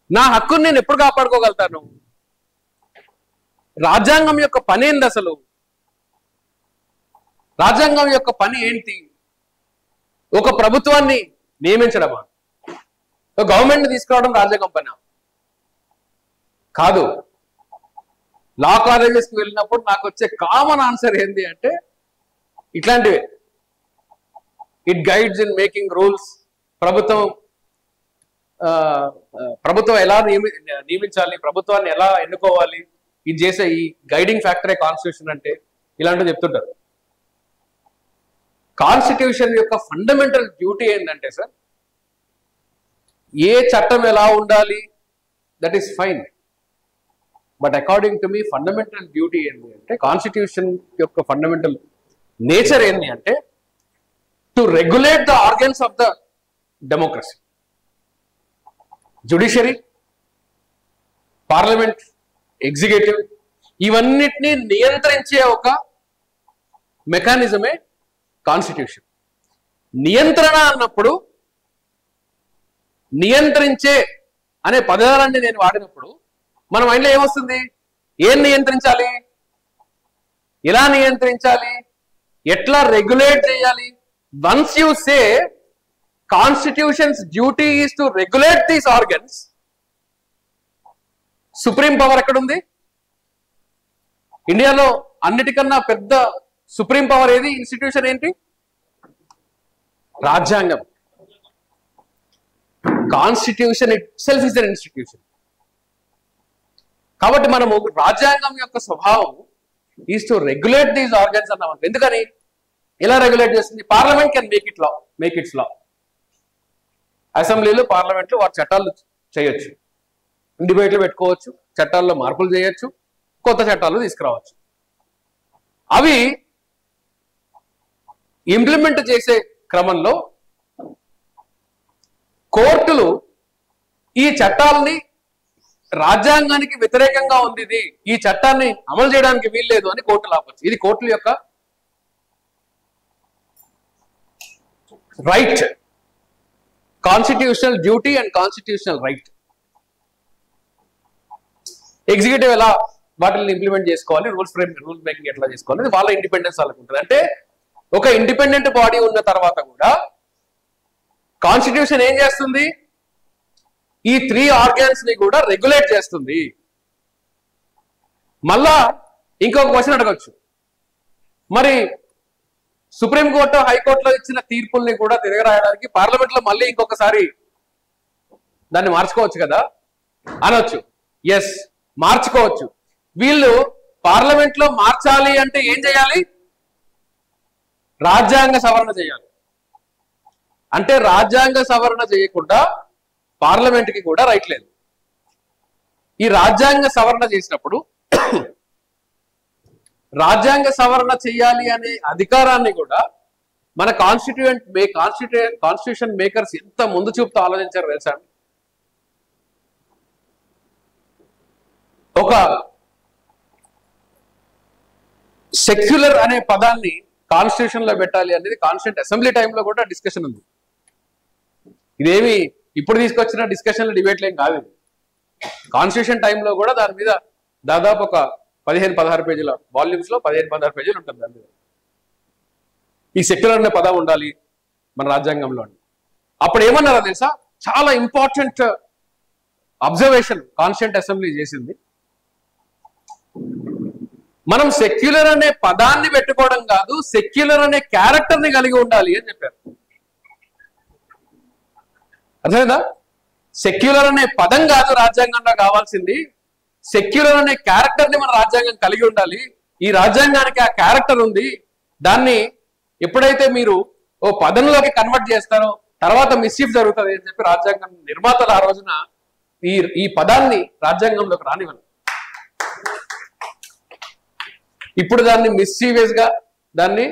నా హక్కుని నేను ఎప్పుడు కాపాడుకోగలుగుతాను? రాజ్యాంగం యొక్క పని ఏంది అసలు? రాజ్యాంగం యొక్క పని ఏంటి? ఒక ప్రభుత్వాన్ని నియమించడమా? ఒక గవర్నమెంట్ తీసుకురావడం రాజ్యాంగం పని కాదు. లా కాలేజెస్కి వెళ్ళినప్పుడు నాకు వచ్చే కామన్ ఆన్సర్ ఏంటి అంటే ఇట్లాంటివే. It guides in making rules. ప్రభుత్వం ఎలా నియమించాలి, ప్రభుత్వాన్ని ఎలా ఎన్నుకోవాలి, ఇది చేసే ఈ గైడింగ్ ఫ్యాక్టరే కాన్స్టిట్యూషన్ అంటే ఇలాంటివి చెప్తుంటారు. కాన్స్టిట్యూషన్ యొక్క ఫండమెంటల్ డ్యూటీ ఏంటంటే సార్, ఏ చట్టం ఎలా ఉండాలి that is fine, but according to మీ ఫండమెంటల్ డ్యూటీ ఏంటి అంటే, కాన్స్టిట్యూషన్ యొక్క ఫండమెంటల్ నేచర్ ఏంటి అంటే to regulate the organs of the democracy. Judiciary, parliament, executive, ఇవన్నిటినీ నియంత్రించే ఒక మెకానిజమే కాన్స్టిట్యూషన్. నియంత్రణ అన్నప్పుడు, నియంత్రించే అనే పదాలన్నీ నేను వాడినప్పుడు మన మైండ్లో ఏమొస్తుంది? ఏం నియంత్రించాలి, ఎలా నియంత్రించాలి, ఎట్లా రెగ్యులేట్ చేయాలి? Once you say constitutions duty is to regulate these organs, supreme power ఎక్కడుంది? ఇండియాలో అన్నిటికన్నా పెద్ద సుప్రీం పవర్ ఏది? ఇన్స్టిట్యూషన్ ఏంటి? రాజ్యాంగం. Constitution itself is an institution. కాబట్టి మనము రాజ్యాంగం యొక్క స్వభావం is to regulate these organs అన్నాం. ఎందుకని? ఎలా రెగ్యులేట్ చేస్తుంది? Parliament can make its law. అసెంబ్లీలు, పార్లమెంట్లు వాటి చట్టాలు చేయొచ్చు, డిబేట్లు పెట్టుకోవచ్చు, చట్టాల్లో మార్పులు చేయొచ్చు, కొత్త చట్టాలు తీసుకురావచ్చు. అవి ఇంప్లిమెంట్ చేసే క్రమంలో కోర్టులు ఈ చట్టాలని రాజ్యాంగానికి వ్యతిరేకంగా ఉంది, ఇది ఈ చట్టాన్ని అమలు చేయడానికి వీల్లేదు అని కోర్టులు ఆపచ్చు. ఇది కోర్టుల యొక్క right, constitutional duty and constitutional right. Executive ఎలా వాటిని ఇంప్లిమెంట్ చేసుకోవాలి, రూల్ మేకింగ్ ఎట్లా చేసుకోవాలి, వాళ్ళ ఇండిపెండెన్స్ వాళ్ళకి ఉంటుంది. అంటే ఒక ఇండిపెండెంట్ బాడీ ఉన్న తర్వాత కూడా కాన్స్టిట్యూషన్ ఏం చేస్తుంది? ఈ 3 ఆర్గన్స్ ని కూడా రెగ్యులేట్ చేస్తుంది. మళ్ళా ఇంకొక క్వశ్చన్ అడగచ్చు, మరి సుప్రీంకోర్టు, హైకోర్టులో ఇచ్చిన తీర్పుల్ని కూడా తిరగరాయడానికి పార్లమెంట్ లో మళ్ళీ ఇంకొకసారి దాన్ని మార్చుకోవచ్చు కదా అనొచ్చు. ఎస్, మార్చుకోవచ్చు. వీళ్ళు పార్లమెంట్ లో మార్చాలి అంటే ఏం చేయాలి? రాజ్యాంగ సవరణ చేయాలి. అంటే రాజ్యాంగ సవరణ చేయకుండా పార్లమెంట్కి కూడా రైట్ లేదు. ఈ రాజ్యాంగ సవరణ చేసినప్పుడు రాజ్యాంగ సవరణ చేయాలి అనే అధికారాన్ని కూడా మన కాన్స్టిట్యూషన్ మేకర్స్ ఎంత ముందు చూపుతూ ఆలోచించారు తెలుసా? ఒక సెక్యులర్ అనే పదాన్ని కాన్స్టిట్యూషన్ లో పెట్టాలి అనేది కాన్స్టిట్యూంట్ అసెంబ్లీ టైంలో కూడా డిస్కషన్ ఉంది. ఇదేమి ఇప్పుడు తీసుకొచ్చిన డిస్కషన్లు డిబేట్లు ఏం కాదు. కాన్స్టిట్యూషన్ టైంలో కూడా దాని మీద దాదాపు ఒక 15-16 పేజీల వాల్యూమ్స్ లో 15-16 పేజీలు ఉంటుంది దాని మీద. ఈ సెక్యులర్ అనే పదం ఉండాలి మన రాజ్యాంగంలో. అప్పుడు ఏమన్నారో తెలుసా? చాలా ఇంపార్టెంట్ అబ్జర్వేషన్ కాన్స్టిట్యూంట్ అసెంబ్లీ చేసింది. మనం సెక్యులర్ అనే పదాన్ని పెట్టుకోవడం కాదు, సెక్యులర్ అనే క్యారెక్టర్ ని కలిగి ఉండాలి అని చెప్పారు. అర్థమైందా? సెక్యులర్ అనే పదం కాదు రాజ్యాంగంలో కావాల్సింది, సెక్యులర్ అనే క్యారెక్టర్ ని మన రాజ్యాంగం కలిగి ఉండాలి. ఈ రాజ్యాంగానికి ఆ క్యారెక్టర్ ఉంది. దాన్ని ఎప్పుడైతే మీరు ఓ పదంలోకి కన్వర్ట్ చేస్తారో తర్వాత మిస్చీఫ్ జరుగుతుంది అని చెప్పి రాజ్యాంగం నిర్మాతలు ఆ రోజున ఈ పదాన్ని రాజ్యాంగంలోకి రానివ్వను. ఇప్పుడు దాన్ని మిస్చీవియస్ గా దాన్ని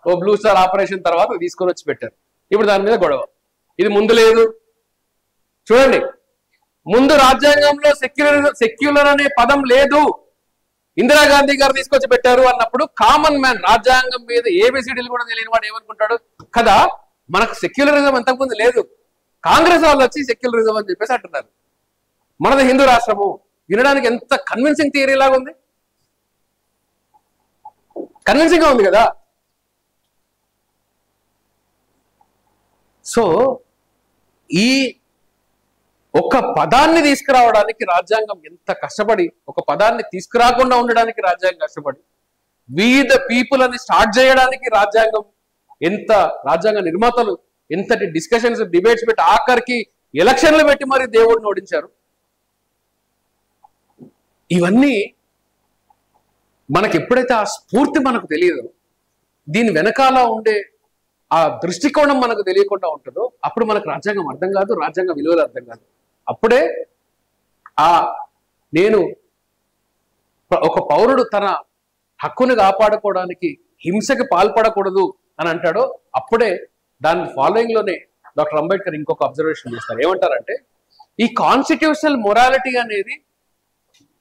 ఓ బ్లూ స్టార్ ఆపరేషన్ తర్వాత తీసుకొని వచ్చి పెట్టారు. ఇప్పుడు దాని మీద గొడవ. ఇది ముందు లేదు. చూడండి, ముందు రాజ్యాంగంలో సెక్యులర్ అనే పదం లేదు, ఇందిరాగాంధీ గారు తీసుకొచ్చి పెట్టారు అన్నప్పుడు కామన్ మ్యాన్, రాజ్యాంగం మీద ఏబిసిడీలు కూడా తెలియని వాడు ఏమనుకుంటాడు కదా, మనకు సెక్యులరిజం అంతకుముందు లేదు, కాంగ్రెస్ వాళ్ళు వచ్చి సెక్యులరిజం అని చెప్పేసి అంటున్నారు. మనది హిందూ రాష్ట్రము. వినడానికి ఎంత కన్విన్సింగ్ థియరీ లాగా ఉంది, కన్విన్సింగ్ గా ఉంది కదా. సో ఈ ఒక పదాన్ని తీసుకురావడానికి రాజ్యాంగం ఎంత కష్టపడి, ఒక పదాన్ని తీసుకురాకుండా ఉండడానికి రాజ్యాంగం కష్టపడి, వి ద పీపుల్ అని స్టార్ట్ చేయడానికి రాజ్యాంగ నిర్మాతలు ఎంతటి డిస్కషన్స్ డిబేట్స్ పెట్టి ఆఖరికి ఎలక్షన్లు పెట్టి మరి దేవుడిని ఓడించారు. ఇవన్నీ మనకి ఎప్పుడైతే ఆ స్ఫూర్తి మనకు తెలియదో, దీని వెనకాల ఉండే ఆ దృష్టికోణం మనకు తెలియకుండా ఉంటుందో అప్పుడు మనకు రాజ్యాంగం అర్థం కాదు, రాజ్యాంగ విలువలు అర్థం కాదు. అప్పుడే నేను ఒక పౌరుడు తన హక్కును కాపాడుకోవడానికి హింసకి పాల్పడకూడదు అని అంటాడో అప్పుడే దాని ఫాలోయింగ్ లోనే డాక్టర్ అంబేద్కర్ ఇంకొక అబ్జర్వేషన్ చేస్తారు. ఏమంటారంటే, ఈ కాన్స్టిట్యూషనల్ మొరాలిటీ అనేది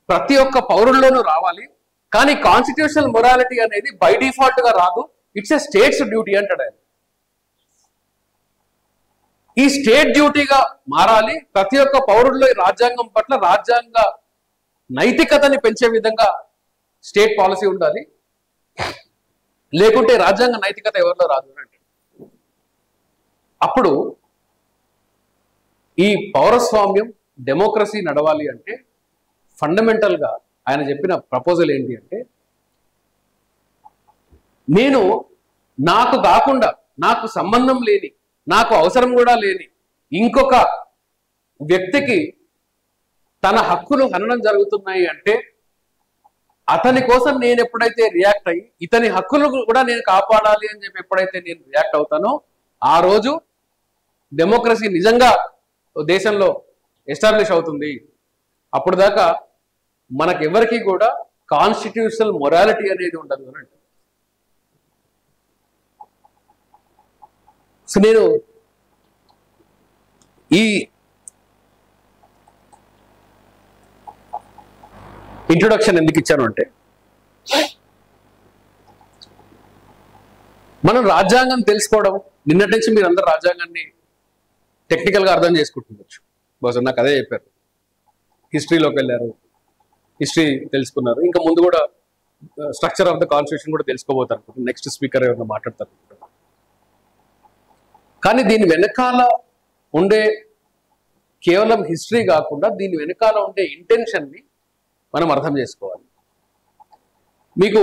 ప్రతి ఒక్క పౌరుల్లోనూ రావాలి, కానీ కాన్స్టిట్యూషనల్ మొరాలిటీ అనేది బై డిఫాల్ట్ గా రాదు, ఇట్స్ ఎ స్టేట్స్ డ్యూటీ అంటాడు ఆయన. ఈ స్టేట్ డ్యూటీగా మారాలి. ప్రతి ఒక్క పౌరుల్లో రాజ్యాంగం పట్ల రాజ్యాంగ నైతికతని పెంచే విధంగా స్టేట్ పాలసీ ఉండాలి, లేకుంటే రాజ్యాంగ నైతికత ఎవరిలో రాదు అని అంటాడు. అప్పుడు ఈ పౌరస్వామ్యం, డెమోక్రసీ నడవాలి అంటే ఫండమెంటల్ గా ఆయన చెప్పిన ప్రపోజల్ ఏంటి అంటే, నేను నాకు కాకుండా, నాకు సంబంధం లేని, నాకు అవసరం కూడా లేని ఇంకొక వ్యక్తికి తన హక్కులు హననం జరుగుతున్నాయి అంటే అతని కోసం నేను ఎప్పుడైతే రియాక్ట్ అయ్యి ఇతని హక్కులు కూడా నేను కాపాడాలి అని చెప్పి ఎప్పుడైతే నేను రియాక్ట్ అవుతానో ఆ రోజు డెమోక్రసీ నిజంగా దేశంలో ఎస్టాబ్లిష్ అవుతుంది. అప్పుడు దాకా మనకెవరికి కూడా కాన్స్టిట్యూషనల్ మొరాలిటీ అనేది ఉండదు అని అంటే. సో నేను ఈ ఇంట్రొడక్షన్ ఎందుకు ఇచ్చాను అంటే, మనం రాజ్యాంగం తెలుసుకోవడం, నిన్నటి నుంచి మీరు అందరు రాజ్యాంగాన్ని టెక్నికల్గా అర్థం చేసుకుంటుండొచ్చు. బహుశా నాకు అదే చెప్పారు. హిస్టరీలోకి వెళ్ళారు, హిస్టరీ తెలుసుకున్నారు, ఇంకా ముందు కూడా స్ట్రక్చర్ ఆఫ్ ద కాన్స్టిట్యూషన్ కూడా తెలుసుకోబోతారు. నెక్స్ట్ స్పీకర్ ఎవరైనా మాట్లాడతారు. కానీ దీని వెనకాల ఉండే కేవలం హిస్టరీ కాకుండా దీని వెనకాల ఉండే ఇంటెన్షన్ని మనం అర్థం చేసుకోవాలి. మీకు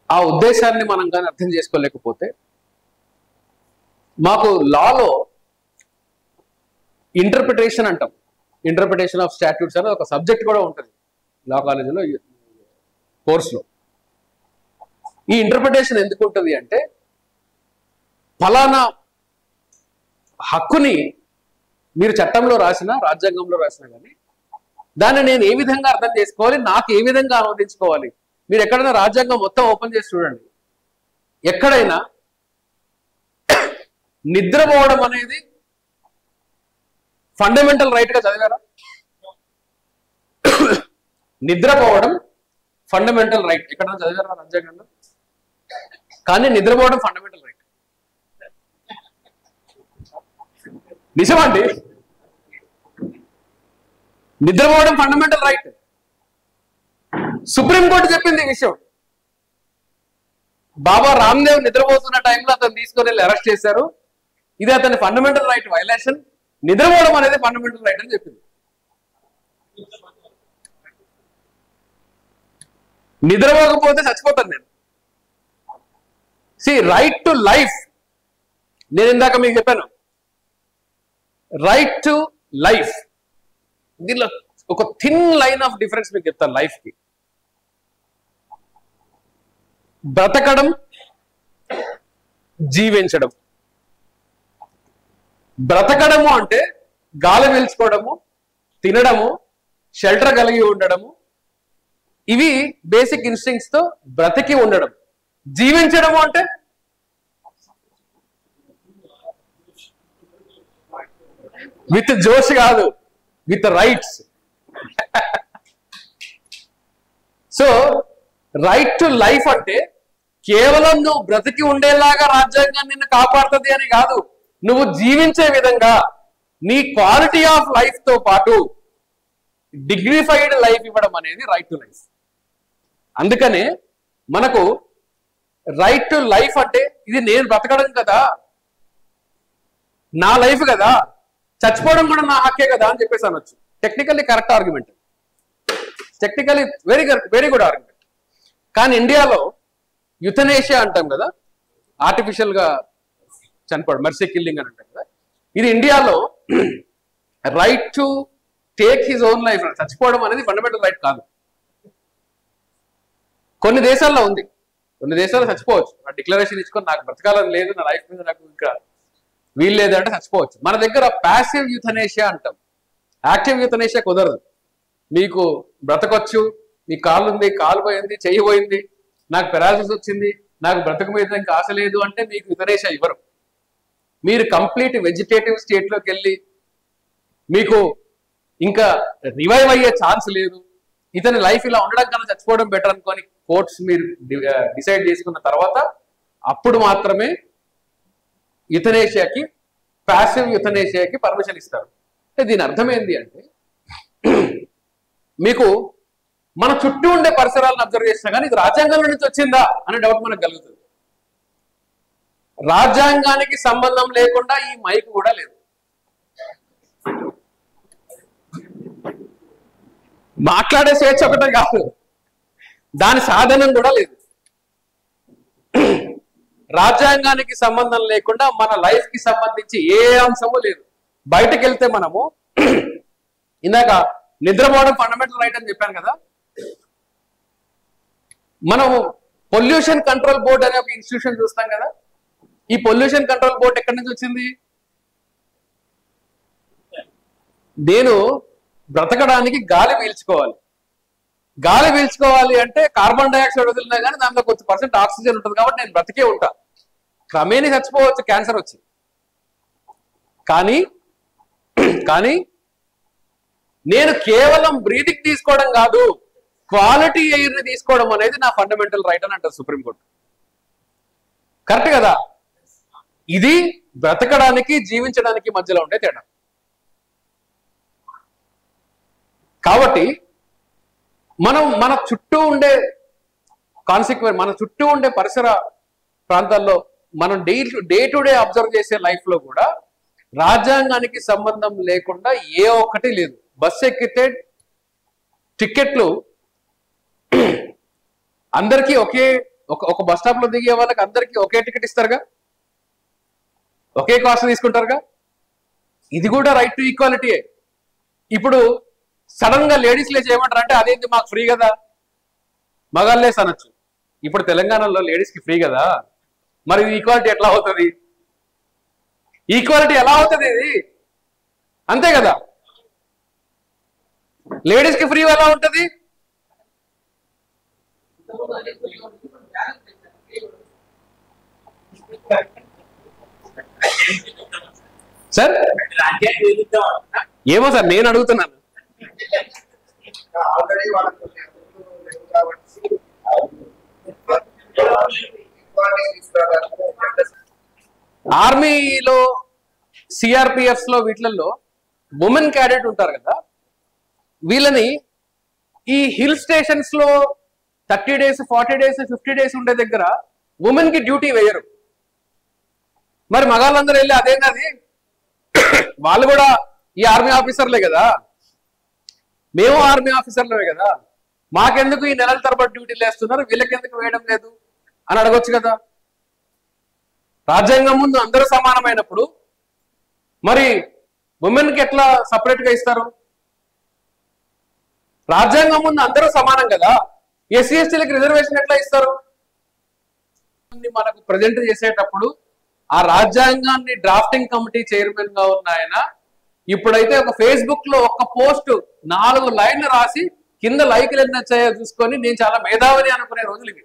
ఆ ఉద్దేశాన్ని మనం కానీ అర్థం చేసుకోలేకపోతే, మాకు లాలో ఇంటర్ప్రిటేషన్ అంటాం, ఇంటర్ప్రిటేషన్ ఆఫ్ స్టాట్యూట్స్ అనేది ఒక సబ్జెక్ట్ కూడా ఉంటుంది. లా కాలేజీలో కోర్సులో. ఈ ఇంటర్ప్రిటేషన్ ఎందుకు ఉంటుంది అంటే, ఫలానా హక్కుని మీరు చట్టంలో రాసినా రాజ్యాంగంలో రాసినా కానీ దాన్ని నేను ఏ విధంగా అర్థం చేసుకోవాలి, నాకు ఏ విధంగా అనువదించుకోవాలి. మీరు ఎక్కడైనా రాజ్యాంగం మొత్తం ఓపెన్ చేసి చూడండి, ఎక్కడైనా నిద్రపోవడం అనేది ఫండమెంటల్ రైట్ గా చదివారా? నిద్రపోవడం ఫండమెంటల్ రైట్ ఎక్కడైనా చదివారా రాజ్యాంగంలో? కానీ నిద్రపోవడం ఫండమెంటల్ రైట్. నిజమండి, నిద్రపోవడం ఫండమెంటల్ రైట్. సుప్రీంకోర్టు చెప్పింది ఈ విషయం. బాబా రామ్దేవ్ నిద్రపోతున్న టైంలో అతను తీసుకొని వెళ్ళి అరెస్ట్ చేశారు. ఇది అతని ఫండమెంటల్ రైట్ వైలేషన్. నిద్రపోవడం అనేది ఫండమెంటల్ రైట్ అని చెప్పింది. నిద్రపోకపోతే చచ్చిపోతాను నేను. సి రైట్ టు లైఫ్, నేను ఇందాక మీకు చెప్పాను, రైట్ టు లైఫ్. దీనిలో ఒక థిన్ లైన్ ఆఫ్ డిఫరెన్స్ మీకు చెప్తాను. లైఫ్ కి బ్రతకడం, జీవించడం. బ్రతకడము అంటే గాలి పీల్చుకోవడము, తినడము, షెల్టర్ కలిగి ఉండడము, ఇవి బేసిక్ ఇన్స్టింక్ట్స్ తో బ్రతికి ఉండడం. జీవించడము అంటే విత్ జోష్ కాదు, with rights. So right to life అంటే కేవలం నువ్వు బ్రతికి ఉండేలాగా రాజ్యాంగం నిన్ను కాపాడుతుంది అని కాదు, నువ్వు జీవించే విధంగా నీ క్వాలిటీ ఆఫ్ లైఫ్ తో పాటు డిగ్నిఫైడ్ లైఫ్ ఇవ్వడం అనేది రైట్ టు లైఫ్. అందుకనే మనకు రైట్ టు లైఫ్ అంటే ఇది నేను బ్రతకడం కదా, నా లైఫ్ కదా, చచ్చిపోవడం కూడా నా హక్కే కదా అని చెప్పేసి అనొచ్చు. Technically correct argument, technically very good argument. కానీ ఇండియాలో యుథనేషియా అంటాం కదా, ఆర్టిఫిషియల్ గా చనిపోవడం, మర్సీ కిల్లింగ్ అని అంటాం కదా, ఇది ఇండియాలో right to take his own life, చచ్చిపోవడం అనేది ఫండమెంటల్ రైట్ కాదు. కొన్ని దేశాల్లో ఉంది, కొన్ని దేశాల్లో చచ్చిపోవచ్చు. డిక్లరేషన్ ఇచ్చుకొని నాకు బ్రతకాలని లేదు, నా లైఫ్ మీద నాకు ఇంకా వీలు లేదంటే చచ్చిపోవచ్చు. మన దగ్గర ప్యాసివ్ యూథనేషియా అంటాం, యాక్టివ్ యూథనేషియా కుదరదు. మీకు బ్రతకొచ్చు, మీ కాళ్ళు ఉంది, కాలు పోయింది, చెయ్యి పోయింది, నాకు పెరాలసిస్ వచ్చింది, నాకు బ్రతక మీద ఇంకా ఆశ లేదు అంటే మీకు యూథనేషియా ఇవ్వరు. మీరు కంప్లీట్ వెజిటేటివ్ స్టేట్ లోకి వెళ్ళి మీకు ఇంకా రివైవ్ అయ్యే ఛాన్స్ లేదు, ఇతని లైఫ్ ఇలా ఉండడం కన్నా చచ్చిపోవడం బెటర్ అనుకొని కోర్ట్స్ మీరు డిసైడ్ చేసుకున్న తర్వాత అప్పుడు మాత్రమే యుథనేషియాకి, ప్యాసివ్ యుథనేషియాకి పర్మిషన్ ఇస్తారు. అంటే దీని అర్థం ఏంటి అంటే, మీకు మన చుట్టూ ఉండే పరిసరాలను అబ్జర్వ్ చేసినా కానీ ఇది రాజ్యాంగంలో నుంచి వచ్చిందా అనే డౌట్ మనకు కలుగుతుంది. రాజ్యాంగానికి సంబంధం లేకుండా ఈ మైక్ కూడా లేదు, మాట్లాడే స్వేచ్ఛ ఒకటే కాదు, దాని సాధనం కూడా లేదు. రాజ్యాంగానికి సంబంధం లేకుండా మన లైఫ్ కి సంబంధించి ఏ అంశము లేదు. బయటకు వెళ్తే మనము ఇందాక నిద్రపోవడం ఫండమెంటల్ రైట్ అని చెప్పాను కదా, మనము పొల్యూషన్ కంట్రోల్ బోర్డ్ అనే ఒక ఇన్స్టిట్యూషన్ చూస్తాం కదా. ఈ పొల్యూషన్ కంట్రోల్ బోర్డ్ ఎక్కడి నుంచి వచ్చింది? నేను బ్రతకడానికి గాలి పీల్చుకోవాలి, గాలి పీల్చుకోవాలి అంటే కార్బన్ డైఆక్సైడ్ వదిలినా కానీ దాంట్లో కొంచెం % ఆక్సిజన్ ఉంటుంది కాబట్టి నేను బ్రతికే ఉంటా. క్రమేణీ చచ్చిపోవచ్చు క్యాన్సర్ వచ్చి, కానీ నేను కేవలం బ్రీతింగ్ తీసుకోవడం కాదు, క్వాలిటీ ఎయిర్ ని తీసుకోవడం అనేది నా ఫండమెంటల్ రైట్ అని అంటారు సుప్రీంకోర్టు. కరెక్ట్ కదా? ఇది బ్రతకడానికి, జీవించడానికి మధ్యలో ఉండే తేడా. కాబట్టి మనం మన చుట్టూ ఉండే మన చుట్టూ ఉండే పరిసర ప్రాంతాల్లో మనం డే టు డే అబ్జర్వ్ చేసే లైఫ్ లో కూడా రాజ్యాంగానికి సంబంధం లేకుండా ఏ ఒక్కటి లేదు. బస్సు ఎక్కితే టికెట్లు అందరికీ ఒక బస్ స్టాప్ లో దిగే వాళ్ళకి అందరికీ ఒకే టికెట్ ఇస్తారుగా, ఒకే కాస్ట్ తీసుకుంటారుగా. ఇది కూడా రైట్ టు ఈక్వాలిటీయే. ఇప్పుడు సడన్ గా లేడీస్ లేచి ఏమంటారు అంటే అదేంటి మాకు ఫ్రీ కదా, మగాళ్ళేసి అనొచ్చు. ఇప్పుడు తెలంగాణలో లేడీస్ కి ఫ్రీ కదా, మరి ఈక్వాలిటీ ఎట్లా అవుతుంది? ఈక్వాలిటీ ఎలా అవుతుంది ఇది? అంతే కదా, లేడీస్ కి ఫ్రీ ఎలా ఉంటుంది? సార్ ఏమో సార్, నేను అడుగుతున్నాను. ఆర్మీలో, సిఆర్పిఎఫ్స్ లో, వీటిలలో ఉమెన్ క్యాడెట్ ఉంటారు కదా, వీళ్ళని ఈ హిల్ స్టేషన్స్ లో 30 days 40 days 50 days ఉండే దగ్గర ఉమెన్ కి డ్యూటీ వేయరు. మరి మగాళ్ళందరూ వెళ్ళి అదేంటది, వాళ్ళు కూడా ఈ ఆర్మీ ఆఫీసర్లే కదా, మేము ఆర్మీ ఆఫీసర్లే కదా, మాకెందుకు ఈ నెలల తరబడి డ్యూటీలు వేస్తున్నారు, వీళ్ళకెందుకు వేయడం లేదు అని అడగొచ్చు కదా. రాజ్యాంగం ముందు అందరూ సమానమైనప్పుడు మరి ఉమెన్ కి ఎట్లా సపరేట్ గా ఇస్తారు? రాజ్యాంగం ముందు అందరూ సమానం కదా, ఎస్సీ ఎస్టీలకు రిజర్వేషన్ ఎట్లా ఇస్తారు? మనకు ప్రజెంట్ చేసేటప్పుడు ఆ రాజ్యాంగాన్ని డ్రాఫ్టింగ్ కమిటీ చైర్మన్ గా ఉన్న ఆయన ఇప్పుడైతే ఒక ఫేస్బుక్ లో ఒక పోస్ట్ 4 లైన్లు రాసి కింద లైకులు ఎన్ని వచ్చాయో చూసుకొని నేను చాలా మేధావిని అనుకునే రోజులు ఇవి.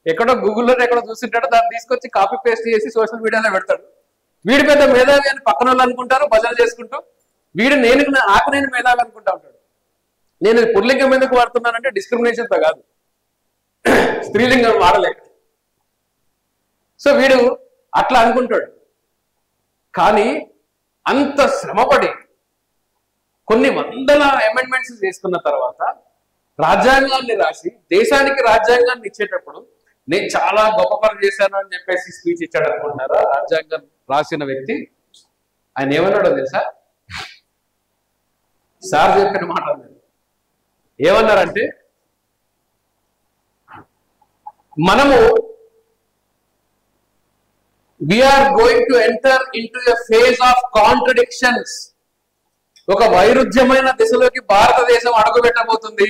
ఎక్కడో గూగుల్లో ఎక్కడో చూసింటాడు, దాన్ని తీసుకొచ్చి కాపీ పేస్ట్ చేసి సోషల్ మీడియాలో పెడతాడు. వీడి పెద్ద మేధావి అని పక్కన వాళ్ళు అనుకుంటారు, భజన చేసుకుంటూ. వీడు నాకు నేను మేధావి అనుకుంటా ఉంటాడు. నేను పుల్లింగం ఎందుకు వాడుతున్నానంటే డిస్క్రిమినేషన్తో కాదు, స్త్రీలింగం వాడలేక. సో వీడు అట్లా అనుకుంటాడు. కానీ అంత శ్రమపడి కొన్ని వందల అమెండ్మెంట్స్ చేసుకున్న తర్వాత రాజ్యాంగాన్ని రాసి దేశానికి రాజ్యాంగాన్ని ఇచ్చేటప్పుడు నేను చాలా గొప్ప పని చేశాను అని చెప్పేసి స్పీచ్ ఇచ్చాడు అనుకుంటున్నారా? రాజ్యాంగం రాసిన వ్యక్తి ఆయన ఏమన్నాడో తెలుసా? సార్ చెప్పిన మాట ఏమన్నారంటే, మనము we are going to enter into a phase of contradictions. ఒక వైరుధ్యమైన దిశలోకి భారతదేశం అడుగుపెట్టబోతుంది.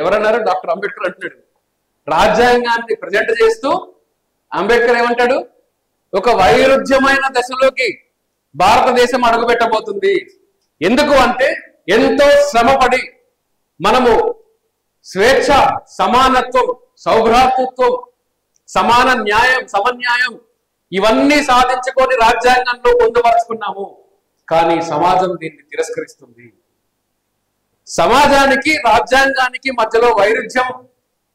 ఎవరన్నారు? డాక్టర్ అంబేద్కర్ అంటున్నాడు. రాజ్యాంగాన్ని ప్రజెంట్ చేస్తూ అంబేద్కర్ ఏమంటాడు? ఒక వైరుధ్యమైన దశలోకి భారతదేశం అడుగుపెట్టబోతుంది. ఎందుకు అంటే ఎంతో శ్రమపడి మనము స్వేచ్ఛ, సమానత్వం, సౌభ్రాతృత్వం, సమాన న్యాయం, సమన్యాయం ఇవన్నీ సాధించుకొని రాజ్యాంగంలో పొందుపరుచుకున్నాము. కానీ సమాజం దీన్ని తిరస్కరిస్తుంది. సమాజానికి రాజ్యాంగానికి మధ్యలో వైరుధ్యం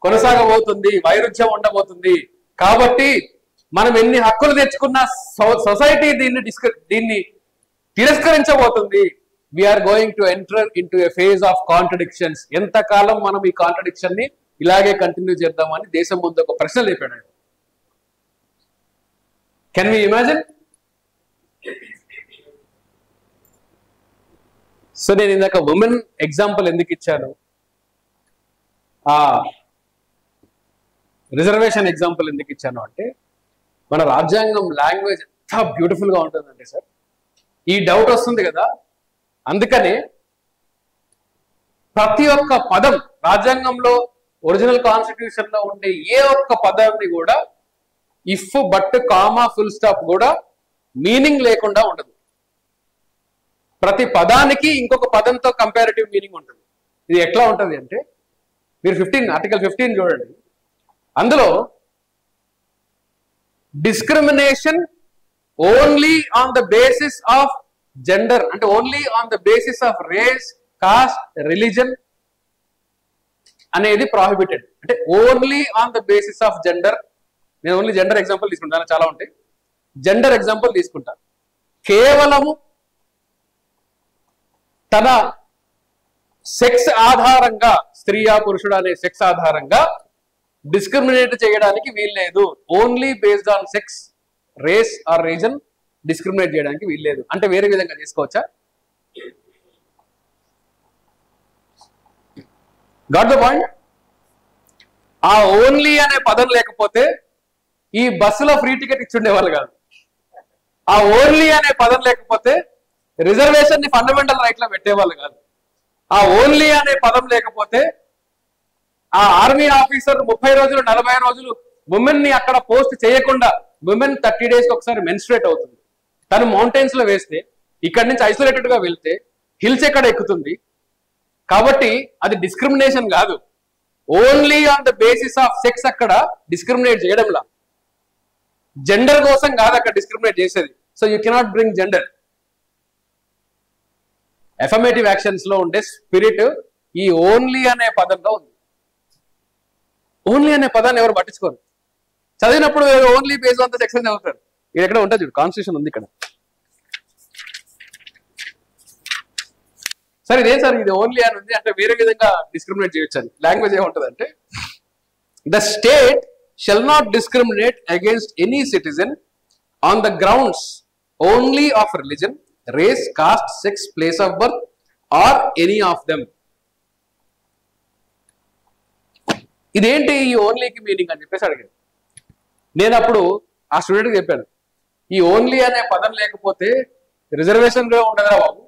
కొనసాగబోతుంది, వైరుధ్యం ఉండబోతుంది. కాబట్టి మనం ఎన్ని హక్కులు తెచ్చుకున్నా సొసైటీ దీన్ని తిరస్కరించబోతుంది. We are going to enter into a phase of contradictions. ఎంతకాలం మనం ఈ కాంట్రడిక్షన్ ని ఇలాగే కంటిన్యూ చేద్దామని దేశం ముందు ఒక ప్రశ్న లేపాడు. Can we imagine? సో నేను ఇందాక ఉమెన్ ఎగ్జాంపుల్ ఎందుకు ఇచ్చాను, ఆ రిజర్వేషన్ ఎగ్జాంపుల్ ఎందుకు ఇచ్చాను అంటే, మన రాజ్యాంగం లాంగ్వేజ్ ఎంత బ్యూటిఫుల్ గా ఉంటుందంటే సార్, ఈ డౌట్ వస్తుంది కదా. అందుకనే ప్రతి ఒక్క పదం రాజ్యాంగంలో, ఒరిజినల్ కాన్స్టిట్యూషన్ లో ఉండే ఏ ఒక్క పదాన్ని కూడా if, but, comma, full stop కూడా మీనింగ్ లేకుండా ఉండదు. ప్రతి పదానికి ఇంకొక పదంతో కంపారిటివ్ మీనింగ్ ఉంటుంది. ఇది ఎట్లా ఉంటుంది అంటే, మీరు ఆర్టికల్ 15 చూడండి. అందులో discrimination only on the basis of gender, అంటే only on the basis of race, caste, religion అనేది ప్రాహిబిటెడ్. అంటే only on the basis of gender. నేను ఓన్లీ జెండర్ ఎగ్జాంపుల్ తీసుకుంటాను, చాలా ఉంటాయి. జెండర్ ఎగ్జాంపుల్ తీసుకుంటాను. కేవలము తన సెక్స్ ఆధారంగా, స్త్రీయా పురుషుడు అనే సెక్స్ ఆధారంగా డిస్క్రిమినేట్ చేయడానికి వీల్లేదు. Only based on sex, race or reason discriminate చేయడానికి వీల్లేదు. అంటే వేరే విధంగా చేసుకోవచ్చా? Got the point? ఆ ఓన్లీ అనే పదం లేకపోతే ఈ బస్సులో ఫ్రీ టికెట్ ఇచ్చి ఉండేవాళ్ళు కాదు. ఆ ఓన్లీ అనే పదం లేకపోతే రిజర్వేషన్ ని ఫండమెంటల్ రైట్ లో పెట్టేవాళ్ళు కాదు. ఆ ఓన్లీ అనే పదం లేకపోతే ఆ ఆర్మీ ఆఫీసర్ 30 రోజులు 40 రోజులు ఉమెన్ ని అక్కడ పోస్ట్ చేయకుండా, ఉమెన్ 30 days ఒకసారి మెన్స్ట్రేట్ అవుతుంది, తను మౌంటైన్స్ లో వేస్తే ఇక్కడి నుంచి ఐసోలేటెడ్ గా వెళ్తే హిల్స్ ఎక్కడ ఎక్కుతుంది. కాబట్టి అది డిస్క్రిమినేషన్ కాదు, only on the basis of sex అక్కడ డిస్క్రిమినేట్ చేయడంలా, జెండర్ కోసం కాదు అక్కడ డిస్క్రిమినేట్ చేసేది. So you cannot bring gender. Affirmative actions లో ఉండే స్పిరిట్ ఈ ఓన్లీ అనే పదంలో ఉంది. ఓన్లీ అనే పదాన్ని ఎవరు పట్టించుకోరు. చదివినప్పుడు only base on the sex అని చదువుతారు. ఇది ఎక్కడ ఉంటుంది చూడు, కాన్స్టిట్యూషన్ ఉంది ఇక్కడ. సరే ఇదే సార్ ఇది ఓన్లీ అని ఉంది అంటే వేరే విధంగా డిస్క్రిమినేట్ చేయొచ్చు అని. లాంగ్వేజ్ ఏముంటుంది అంటే, the state shall not discriminate against any citizen on the grounds only of religion, race, caste, sex, place of birth or any of them. ఇదేంటి ఈ ఓన్లీకి మీనింగ్ అని చెప్పేసి అడిగాను. నేను అప్పుడు ఆ స్టూడెంట్కి చెప్పాను, ఈ ఓన్లీ అనే పదం లేకపోతే రిజర్వేషన్ కూడా ఉండదురా బాబు,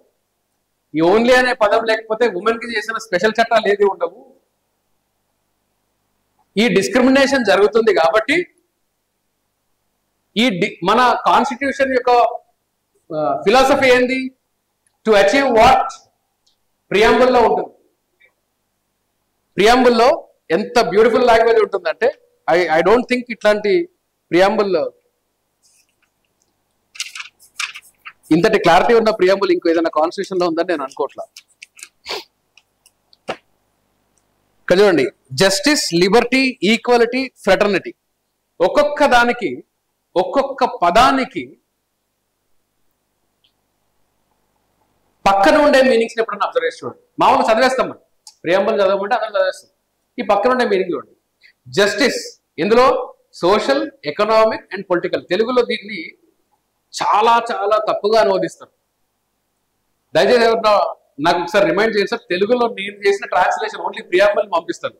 ఈ ఓన్లీ అనే పదం లేకపోతే ఉమెన్ కి చేసిన స్పెషల్ చట్టాలు ఏది ఉండవు, ఈ డిస్క్రిమినేషన్ జరుగుతుంది కాబట్టి ఈ మన కాన్స్టిట్యూషన్ యొక్క ఫిలాసఫీ ఏంది, టు అచీవ్ వాట్ ప్రియాంబుల్లో ఉంటుంది. ప్రియాంబుల్లో ఎంత బ్యూటిఫుల్ లాంగ్వేజ్ ఉంటుందంటే ఐ డోంట్ థింక్ ఇట్లాంటి ప్రియాంబుల్, ఇంతటి క్లారిటీ ఉన్న ప్రియాంబుల్ ఇంకో ఏదైనా కాన్స్టిట్యూషన్ లో ఉందని నేను అనుకోవట్లా. ఇక్కడ చూడండి, జస్టిస్, లిబర్టీ, ఈక్వాలిటీ, ఫ్రెటర్నిటీ, ఒక్కొక్క దానికి ఒక్కొక్క పదానికి పక్కన ఉండే మీనింగ్స్ ఎప్పుడన్నా అబ్జర్వ్ చేసి చూడండి. మామూలుగా చదివేస్తాం మనం, ప్రియాంబుల్ చదవమంటే అందరం చదివేస్తాం. ఈ పక్కన ఉండే మీనింగ్ చూడండి. జస్టిస్ ఇందులో సోషల్, ఎకనామిక్ అండ్ పొలిటికల్. తెలుగులో దీన్ని చాలా చాలా తప్పుగా అనువదిస్తారు. దయచేసి ఎవరన్నా నాకు ఒకసారి రిమైండ్ చేయండి సార్, తెలుగులో నేను చేసిన ట్రాన్స్లేషన్ ఓన్లీ ప్రియాంబుల్ పంపిస్తాను.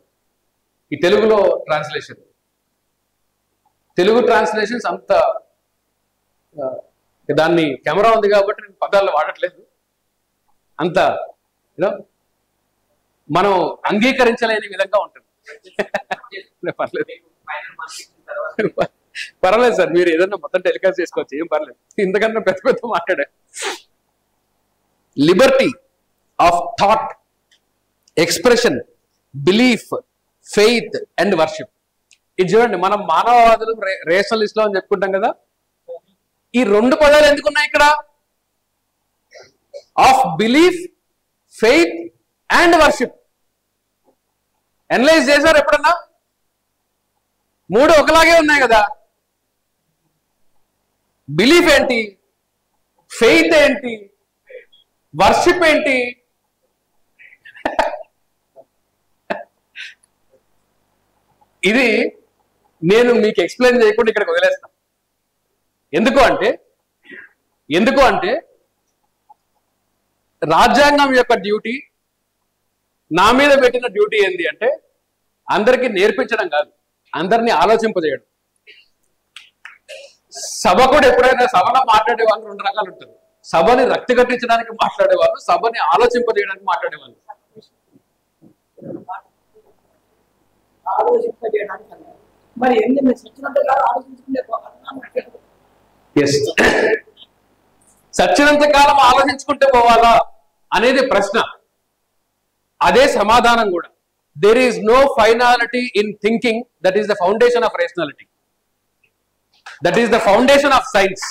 ఈ తెలుగులో ట్రాన్స్లేషన్, తెలుగు ట్రాన్స్లేషన్స్ అంత దాన్ని కెమెరా ఉంది కాబట్టి నేను పదాలు వాడట్లేదు, అంత మనం అంగీకరించలేని విధంగా ఉంటుంది. పర్లేదు సార్, మీరు ఏదన్నా మొత్తం టెలికాస్ట్ చేసుకోవచ్చు, ఏం పర్లేదు, ఇంతకన్నా పెద్ద పెద్ద మాట్లాడా. Liberty of thought, expression, belief, faith and worship. ఇది చూడండి, మనం మానవవాదులు, రేషనలిస్టులు అని చెప్పుకుంటాం కదా, ఈ రెండు పదాలు ఎందుకున్నాయి ఇక్కడ? Of belief, faith and worship. Analyse చేశారు ఎప్పుడన్నా? మూడు ఒకలాగే ఉన్నాయి కదా. బిలీఫ్ ఏంటి, ఫెయిత్ ఏంటి, వర్షిప్ ఏంటి? ఇది నేను మీకు ఎక్స్ప్లెయిన్ చేయకుండా ఇక్కడికి వదిలేస్తాను. ఎందుకు అంటే రాజ్యాంగం యొక్క డ్యూటీ, నా మీద పెట్టిన డ్యూటీ ఏంటి అంటే అందరికీ నేర్పించడం కాదు, అందరినీ ఆలోచింపజేయడం. సభ కూడా ఎప్పుడైనా సభలో మాట్లాడే వాళ్ళు రెండు రకాలు ఉంటుంది. సభని రక్తి కట్టించడానికి మాట్లాడేవాళ్ళు, సభని ఆలోచింపజేయడానికి మాట్లాడేవాళ్ళు. సచ్చినంత కాలం ఆలోచించుకుంటే పోవాలా అనేది ప్రశ్న, అదే సమాధానం కూడా. there is no finality in thinking, that is the foundation of rationality, that is the foundation of science.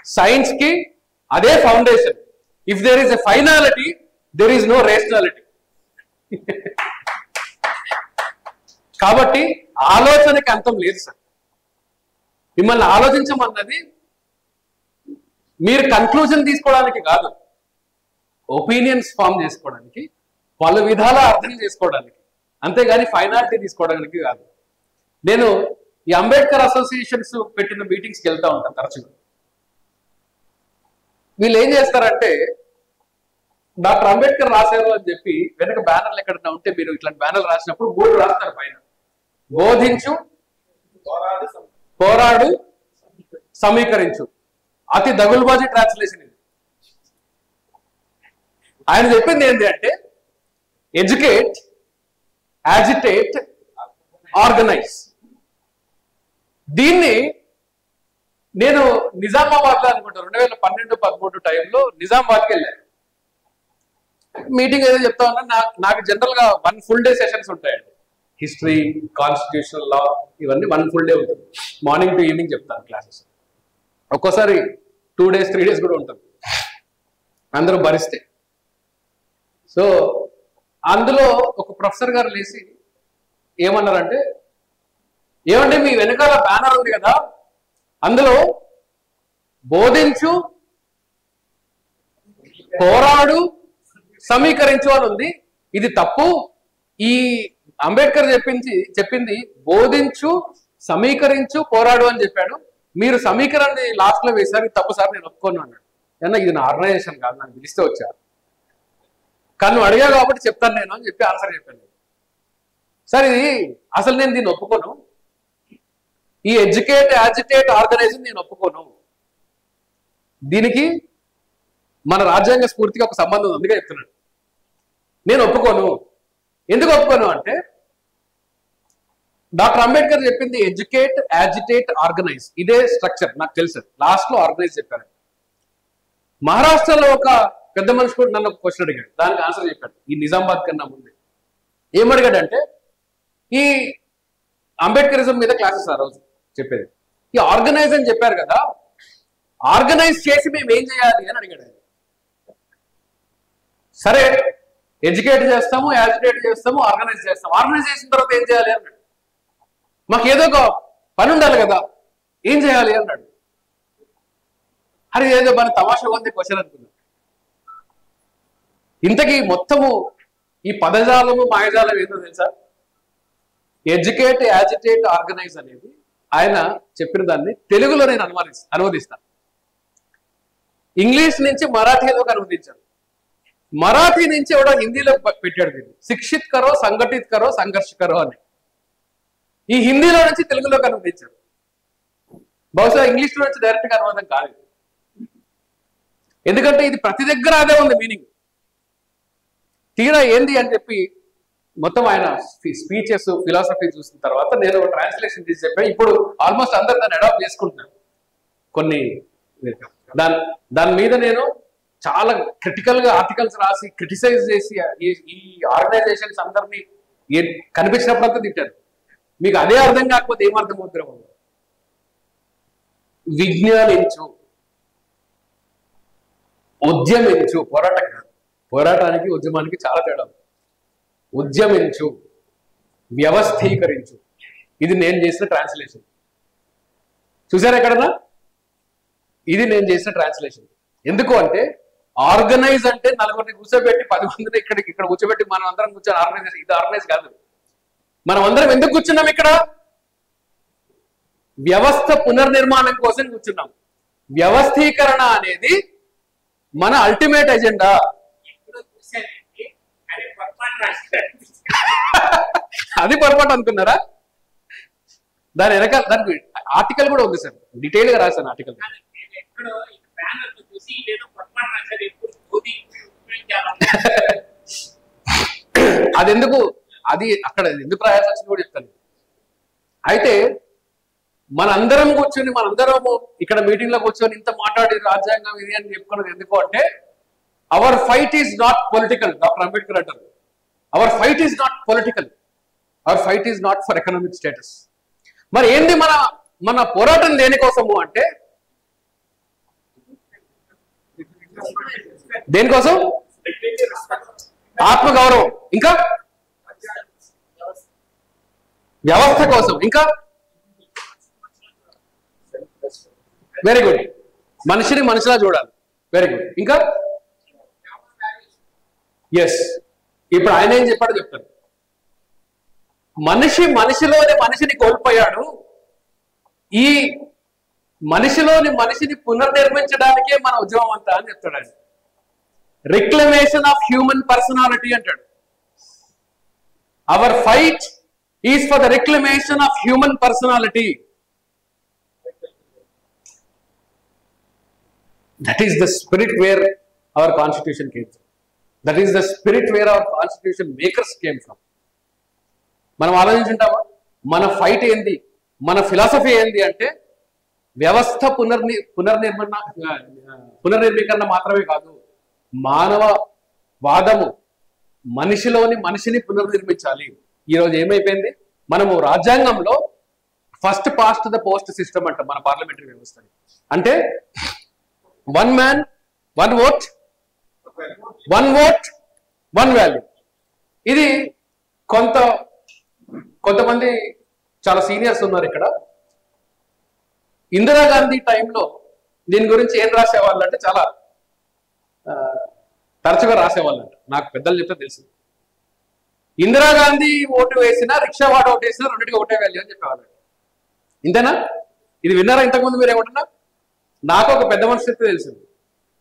Science ki ade foundation. If there is a finality, there is no rationality. కాబట్టి ఆలోచనకి అంతం లేదు sir. మిమ్మల్ని ఆలోచించమన్నది మీరు conclusion తీసుకోవడానికి కాదు, opinions form చేసుకోవడానికి, పలు విధాల అర్థం చేసుకోవడానికి, అంతేగాని ఫైనాలిటీ తీసుకోవడానికి కాదు. నేను ఈ అంబేద్కర్ అసోసియేషన్స్ పెట్టిన మీటింగ్స్కి వెళ్తా ఉంటాను తరచుగా. వీళ్ళు ఏం చేస్తారంటే, డాక్టర్ అంబేద్కర్ రాశారు అని చెప్పి వెనక బ్యానర్లు ఎక్కడన్నా ఉంటే, మీరు ఇట్లాంటి బ్యానర్లు రాసినప్పుడు 3 రాస్తారు పైన. బోధించు, పోరాడు, సమీకరించు. అతి దగులుబాజీ ట్రాన్స్లేషన్ ఇది. ఆయన చెప్పింది ఏంటి అంటే ఎడ్యుకేట్, యాజిటేట్, ఆర్గనైజ్. దీన్ని నేను నిజామాబాద్ లో అనుకుంటా 2012-13 టైంలో నిజామాబాద్కి వెళ్ళాను. మీటింగ్ ఏదో చెప్తా ఉన్నా, నాకు జనరల్ గా 1 full day సెషన్స్ ఉంటాయండి. హిస్టరీ, కాన్స్టిట్యూషనల్ లా, ఇవన్నీ 1 full day ఉంటుంది. మార్నింగ్ టు ఈవినింగ్ చెప్తాను క్లాసెస్. ఒక్కోసారి 2 days 3 days కూడా ఉంటుంది, అందరూ భరిస్తే. సో అందులో ఒక ప్రొఫెసర్ గారు లేచి ఏమన్నారంటే, ఏమంటే మీ వెనకాల బ్యానర్ ఉంది కదా, అందులో బోధించు, పోరాడు, సమీకరించు అని ఉంది. ఇది తప్పు. ఈ అంబేద్కర్ చెప్పింది బోధించు, సమీకరించు, పోరాడు అని చెప్పాడు. మీరు సమీకరణని లాస్ట్ లో వేశారు, తప్పు సార్, నేను ఒప్పుకోను అన్నాడు. అన్నా ఇది నా ఆర్గనైజేషన్ కాదు, నాకు పిలిస్తే వచ్చారు, కానీ నువ్వు అడిగా కాబట్టి చెప్తాను నేను అని చెప్పి ఆన్సర్ చెప్పాను. సార్ ఇది అసలు నేను దీన్ని ఒప్పుకోను, ఈ ఎడ్యుకేట్, యాజిటేట్, ఆర్గనైజ్ నేను ఒప్పుకోను. దీనికి మన రాజ్యాంగ స్ఫూర్తికి ఒక సంబంధం ఉందిగా చెప్తున్నాడు. నేను ఒప్పుకోను. ఎందుకు ఒప్పుకోను అంటే, డాక్టర్ అంబేద్కర్ చెప్పింది ఎడ్యుకేట్, యాజిటేట్, ఆర్గనైజ్, ఇదే స్ట్రక్చర్. నాకు తెలుసు, లాస్ట్ లో ఆర్గనైజ్ చెప్పాను. మహారాష్ట్రలో ఒక పెద్ద మనిషి కూడా నన్ను ఒక క్వశ్చన్ అడిగాడు, దానికి ఆన్సర్ చెప్పాడు. ఈ నిజామాబాద్ కన్నా ముందే ఏమడిగాడంటే, ఈ అంబేద్కరిజం మీద క్లాసెస్ ఆ రోజు చెప్పేది, ఈ ఆర్గనైజ్ అని చెప్పారు కదా, ఆర్గనైజ్ చేసి మేము ఏం చేయాలి అని అడిగాడు ఆయన. సరే ఎడ్యుకేట్ చేస్తాము, యాజిటేట్ చేస్తాము, ఆర్గనైజ్ చేస్తాము. ఆర్గనైజ్ చేసిన తర్వాత ఏం చేయాలి అన్నాడు. మాకు ఏదో ఒక పని ఉండాలి కదా, ఏం చేయాలి అన్నాడు. అది ఏదో మన తమాషా ఉంది క్వశ్చన్ అనుకున్నాను. ఇంతకీ మొత్తము ఈ పదజాలము, మాయజాలం ఏంటో తెలుసా? ఎడ్యుకేట్, యాజిటేట్, ఆర్గనైజ్ అనేది ఆయన చెప్పిన దాన్ని తెలుగులో నేను అనువదిస్తాను. ఇంగ్లీష్ నుంచి మరాఠీలోకి అనువదించాను. మరాఠీ నుంచి ఎవడో హిందీలో పెట్టాడు దీన్ని, శిక్షిత్ కరో, సంఘటిత్ కరో, సంఘర్ష కరో అని. ఈ హిందీలో నుంచి తెలుగులోకి అనువదించాడు. బహుశా ఇంగ్లీష్లో నుంచి డైరెక్ట్ గా అనువాదం కాదు, ఎందుకంటే ఇది ప్రతి దగ్గర అదే ఉంది మీనింగ్. తీరా ఏంది అని చెప్పి మొత్తం ఆయన స్పీచెస్, ఫిలాసఫీ చూసిన తర్వాత నేను ట్రాన్స్లేషన్ తీసి చెప్పాను. ఇప్పుడు ఆల్మోస్ట్ అందరు దాన్ని అడాప్ట్ చేసుకుంటున్నాను. కొన్ని దాని మీద నేను చాలా క్రిటికల్ గా ఆర్టికల్స్ రాసి క్రిటిసైజ్ చేసి ఈ ఆర్గనైజేషన్స్ అందరినీ కనిపించినప్పుడంతా తిట్టాను. మీకు అదే అర్థం కాకపోతే ఏమర్థం అవుతారో. విజ్ఞానించు, ఉద్యమించు, పోరాటం కాదు. పోరాటానికి ఉద్యమానికి చాలా తేడా. ఉద్యమించు, వ్యవస్థీకరించు, ఇది నేను చేసిన ట్రాన్స్లేషన్. చూసారా ఎక్కడన్నా? ఇది నేను చేసిన ట్రాన్స్లేషన్. ఎందుకు అంటే, ఆర్గనైజ్ అంటే నలుగురిని కూర్చోబెట్టి 10 మందిని ఇక్కడ కూర్చోబెట్టి మనం అందరం కూర్చొని ఆర్గనైజేషన్. ఇది ఆర్గనైజ్ కాదు. మనం అందరం ఎందుకు కూర్చున్నాం ఇక్కడ? వ్యవస్థ పునర్నిర్మాణం కోసం కూర్చున్నాం. వ్యవస్థీకరణ అనేది మన అల్టిమేట్ ఎజెండా. అది పొరపాటు అనుకున్నారా? దాని వెనకాల దానికి ఆర్టికల్ కూడా ఉంది సార్, డీటెయిల్ గా రాశాను ఆర్టికల్. అది ఎందుకు, అది అక్కడ ఎందుకు రాయాల్సి వచ్చింది కూడా చెప్తాను. అయితే మనందరం కూర్చొని, మనందరము ఇక్కడ మీటింగ్ లో కూర్చొని ఇంత మాట్లాడి రాజ్యాంగం ఇది అని చెప్పుకున్నది ఎందుకు అంటే, our fight is not political. Doctor Ambedkar అంటారు, our fight is not political, our fight is not for economic status. మరి ఏంది మన పోరాటం దేనికోసము అంటే, దేనికోసం? ఆత్మగౌరవం, ఇంకా వ్యవస్థ కోసం, ఇంకా వెరీ గుడ్, మనిషిని మనిషిలా చూడాలి, వెరీ గుడ్, ఇంకా ఎస్. ఇప్పుడు ఆయన ఏం చెప్పాడో చెప్తాను. మనిషిలోని మనిషిని కోల్పోయాడు. ఈ మనిషిలోని మనిషిని పునర్నిర్మించడానికే మన ఉద్యమం అంతా అని చెప్తాడు ఆయన. రిక్లమేషన్ ఆఫ్ హ్యూమన్ పర్సనాలిటీ అంటాడు. Our fight is for the reclamation of human personality. That is the spirit where our constitution came. That is the spirit where our constitution makers came from. మనం ఆలోచించుంటామా మన fight ఏంది, మన philosophy ఏంది అంటే వ్యవస్థ పునర్నిర్మీకరణ మాత్రమే కాదు, మానవ వాదము, మనిషిని పునర్నిర్మించాలి. ఈరోజు ఏమైపోయింది, మనము రాజ్యాంగంలో first past the post system అంటాం మన పార్లమెంటరీ వ్యవస్థని. అంటే 1 man 1 vote 1 vote 1 value. ఇది కొంతమంది చాలా సీనియర్స్ ఉన్నారు ఇక్కడ. ఇందిరాగాంధీ టైంలో దీని గురించి ఏం రాసేవాళ్ళు అంటే చాలా తరచుగా రాసేవాళ్ళంట. నాకు పెద్దలు చెప్తే తెలుసు. ఇందిరాగాంధీ ఓటు వేసినా, రిక్షా వాడు ఓటు వేసినా రెండింటికి ఒకటే వాల్యూ అని చెప్పేవాళ్ళు. ఇంతేనా? ఇది విన్నారా ఇంతకుముందు మీరు ఏమంటున్నా? నాకు ఒక పెద్ద మనిషి చెప్తే తెలిసింది.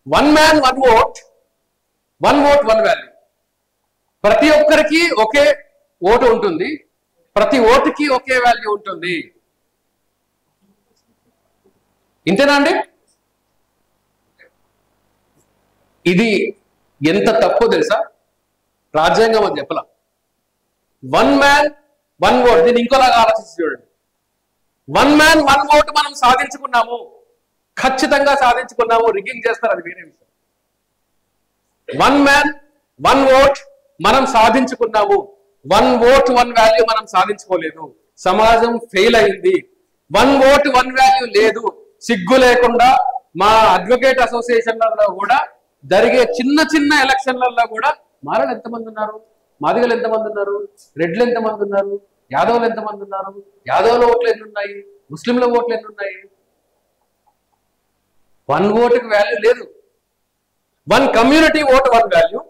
1 man 1 vote 1 vote 1 value. ప్రతి ఒక్కరికి ఒకే ఓటు ఉంటుంది, ప్రతి ఓటుకి ఒకే వాల్యూ ఉంటుంది. ఇంతేనా అండి? ఇది ఎంత తప్పు తెలుసా? రాజ్యాంగం అది చెప్పలా. 1 man 1 vote. దీన్ని ఇంకోలాగా ఆలోచించి చూడండి. 1 man 1 vote మనం సాధించుకున్నాము, ఖచ్చితంగా సాధించుకున్నాము. రిగ్గింగ్ చేస్తారు, అది వేరే విషయం. 1 man 1 vote మనం సాధించుకున్నాము. 1 vote 1 value మనం సాధించుకోలేదు. సమాజం ఫెయిల్ అయింది. 1 vote 1 value లేదు. సిగ్గు లేకుండా మా అడ్వకేట్ అసోసియేషన్లలో కూడా జరిగే చిన్న చిన్న ఎలక్షన్లలో కూడా మారలు ఎంతమంది ఉన్నారు, మాదిగలు ఎంతమంది ఉన్నారు, రెడ్లు ఎంతమంది ఉన్నారు, యాదవులు ఎంతమంది ఉన్నారు, యాదవుల ఓట్లు ఎన్ని ఉన్నాయి, ముస్లింల ఓట్లు ఎన్ని ఉన్నాయి? 1 ఓటుకి వాల్యూ లేదు. 1 community vote 1 value,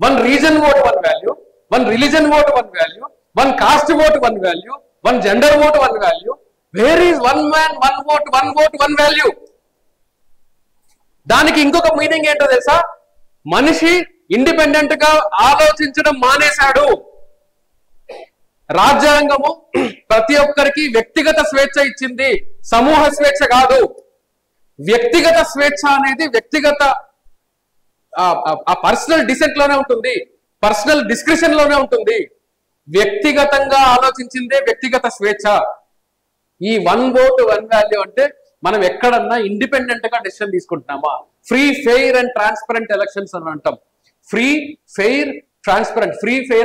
1 region vote 1 value, 1 religion vote 1 value, 1 caste vote 1 value, 1 gender vote 1 value. Where is 1 man 1 vote 1 vote 1 value? దానికి ఇంకొక మీనింగ్ ఏంటో తెలుసా? మనిషి ఇండిపెండెంట్ గా ఆలోచించడం మానేశాడు. రాజ్యాంగము ప్రతి ఒక్కరికి వ్యక్తిగత స్వేచ్ఛ ఇచ్చింది, సమూహ స్వేచ్ఛ కాదు. వ్యక్తిగత స్వేచ్ఛ అనేది వ్యక్తిగత ఆ పర్సనల్ డిసెంట్ లోనే ఉంటుంది, పర్సనల్ డిస్క్రిప్షన్ లోనే ఉంటుంది. వ్యక్తిగతంగా ఆలోచించిందే వ్యక్తిగత స్వేచ్ఛ. ఈ 1 vote 1 value అంటే మనం ఎక్కడన్నా ఇండిపెండెంట్ గా డెసిషన్ తీసుకుంటున్నామా? Free fair and transparent elections అని అంటాం. Free fair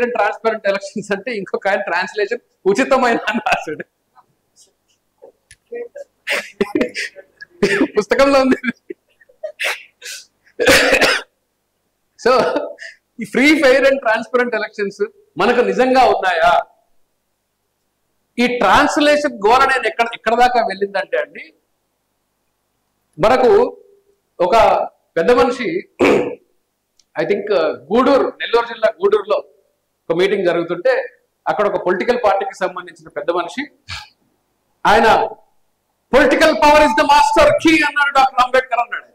and transparent elections అంటే ఇంకొక ఆయన ట్రాన్స్లేషన్ ఉచితమైన అని రాశాడు, పుస్తకంలో ఉంది. సో ఈ free fair and transparent elections మనకు నిజంగా ఉన్నాయా? ఈ ట్రాన్స్లేషన్ గోల్ అనేది ఎక్కడ దాకా వెళ్ళిందంటే అండి, మనకు ఒక పెద్ద మనిషి ఐ థింక్ గూడూరు, నెల్లూరు జిల్లా గూడూరులో ఒక మీటింగ్ జరుగుతుంటే అక్కడ ఒక పొలిటికల్ పార్టీకి సంబంధించిన పెద్ద మనిషి ఆయన political power is the master key అన్నాడు డాక్టర్ అంబేద్కర్ అన్నాడు.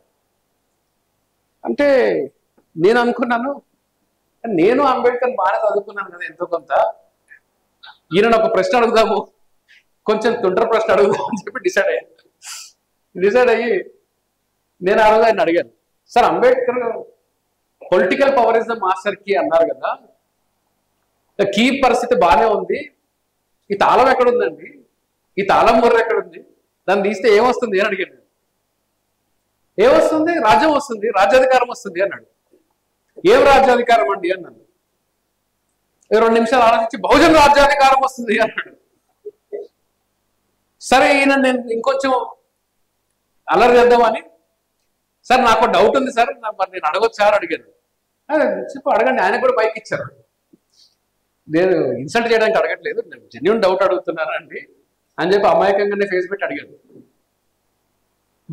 అంటే నేను అనుకున్నాను, నేను అంబేద్కర్ బాగా చదువుకున్నాను కదా ఎంతో కొంత, ఈయన ఒక ప్రశ్న అడుగుదాము, కొంచెం తుండ్ర ప్రశ్న అడుగుదాం అని చెప్పి డిసైడ్ అయ్యి నేను ఆ రోజు ఆయన అడిగాను, sir Ambedkar political power is the master key అన్నారు కదా, కీ పరిస్థితి బాగానే ఉంది, ఈ తాళం ఎక్కడుందండి, ఈ తాళం ముర్ర ఎక్కడుంది, దాన్ని తీస్తే ఏమొస్తుంది అని అడిగాను. ఏమొస్తుంది? రాజ్యం వస్తుంది, రాజ్యాధికారం వస్తుంది అన్నాడు. ఏం రాజ్యాధికారం అండి అన్నాను. 2 నిమిషాలు ఆలోచించి బహుజన రాజ్యాధికారం వస్తుంది అన్నాడు. సరే ఈయన నేను ఇంకొంచెం అల్లరి చేద్దామని, సార్ నాకు డౌట్ ఉంది సార్, మరి నేను అడగొచ్చా అని అడిగాను. చెప్పు అడగండి, ఆయన కూడా బైక్ ఇచ్చారు. నేను ఇన్సల్ట్ చేయడానికి అడగట్లేదు, నేను జెన్యూన్ డౌట్ అడుగుతున్నానండి అని చెప్పి అమాయకంగానే ఫేస్ పెట్టి అడిగాను.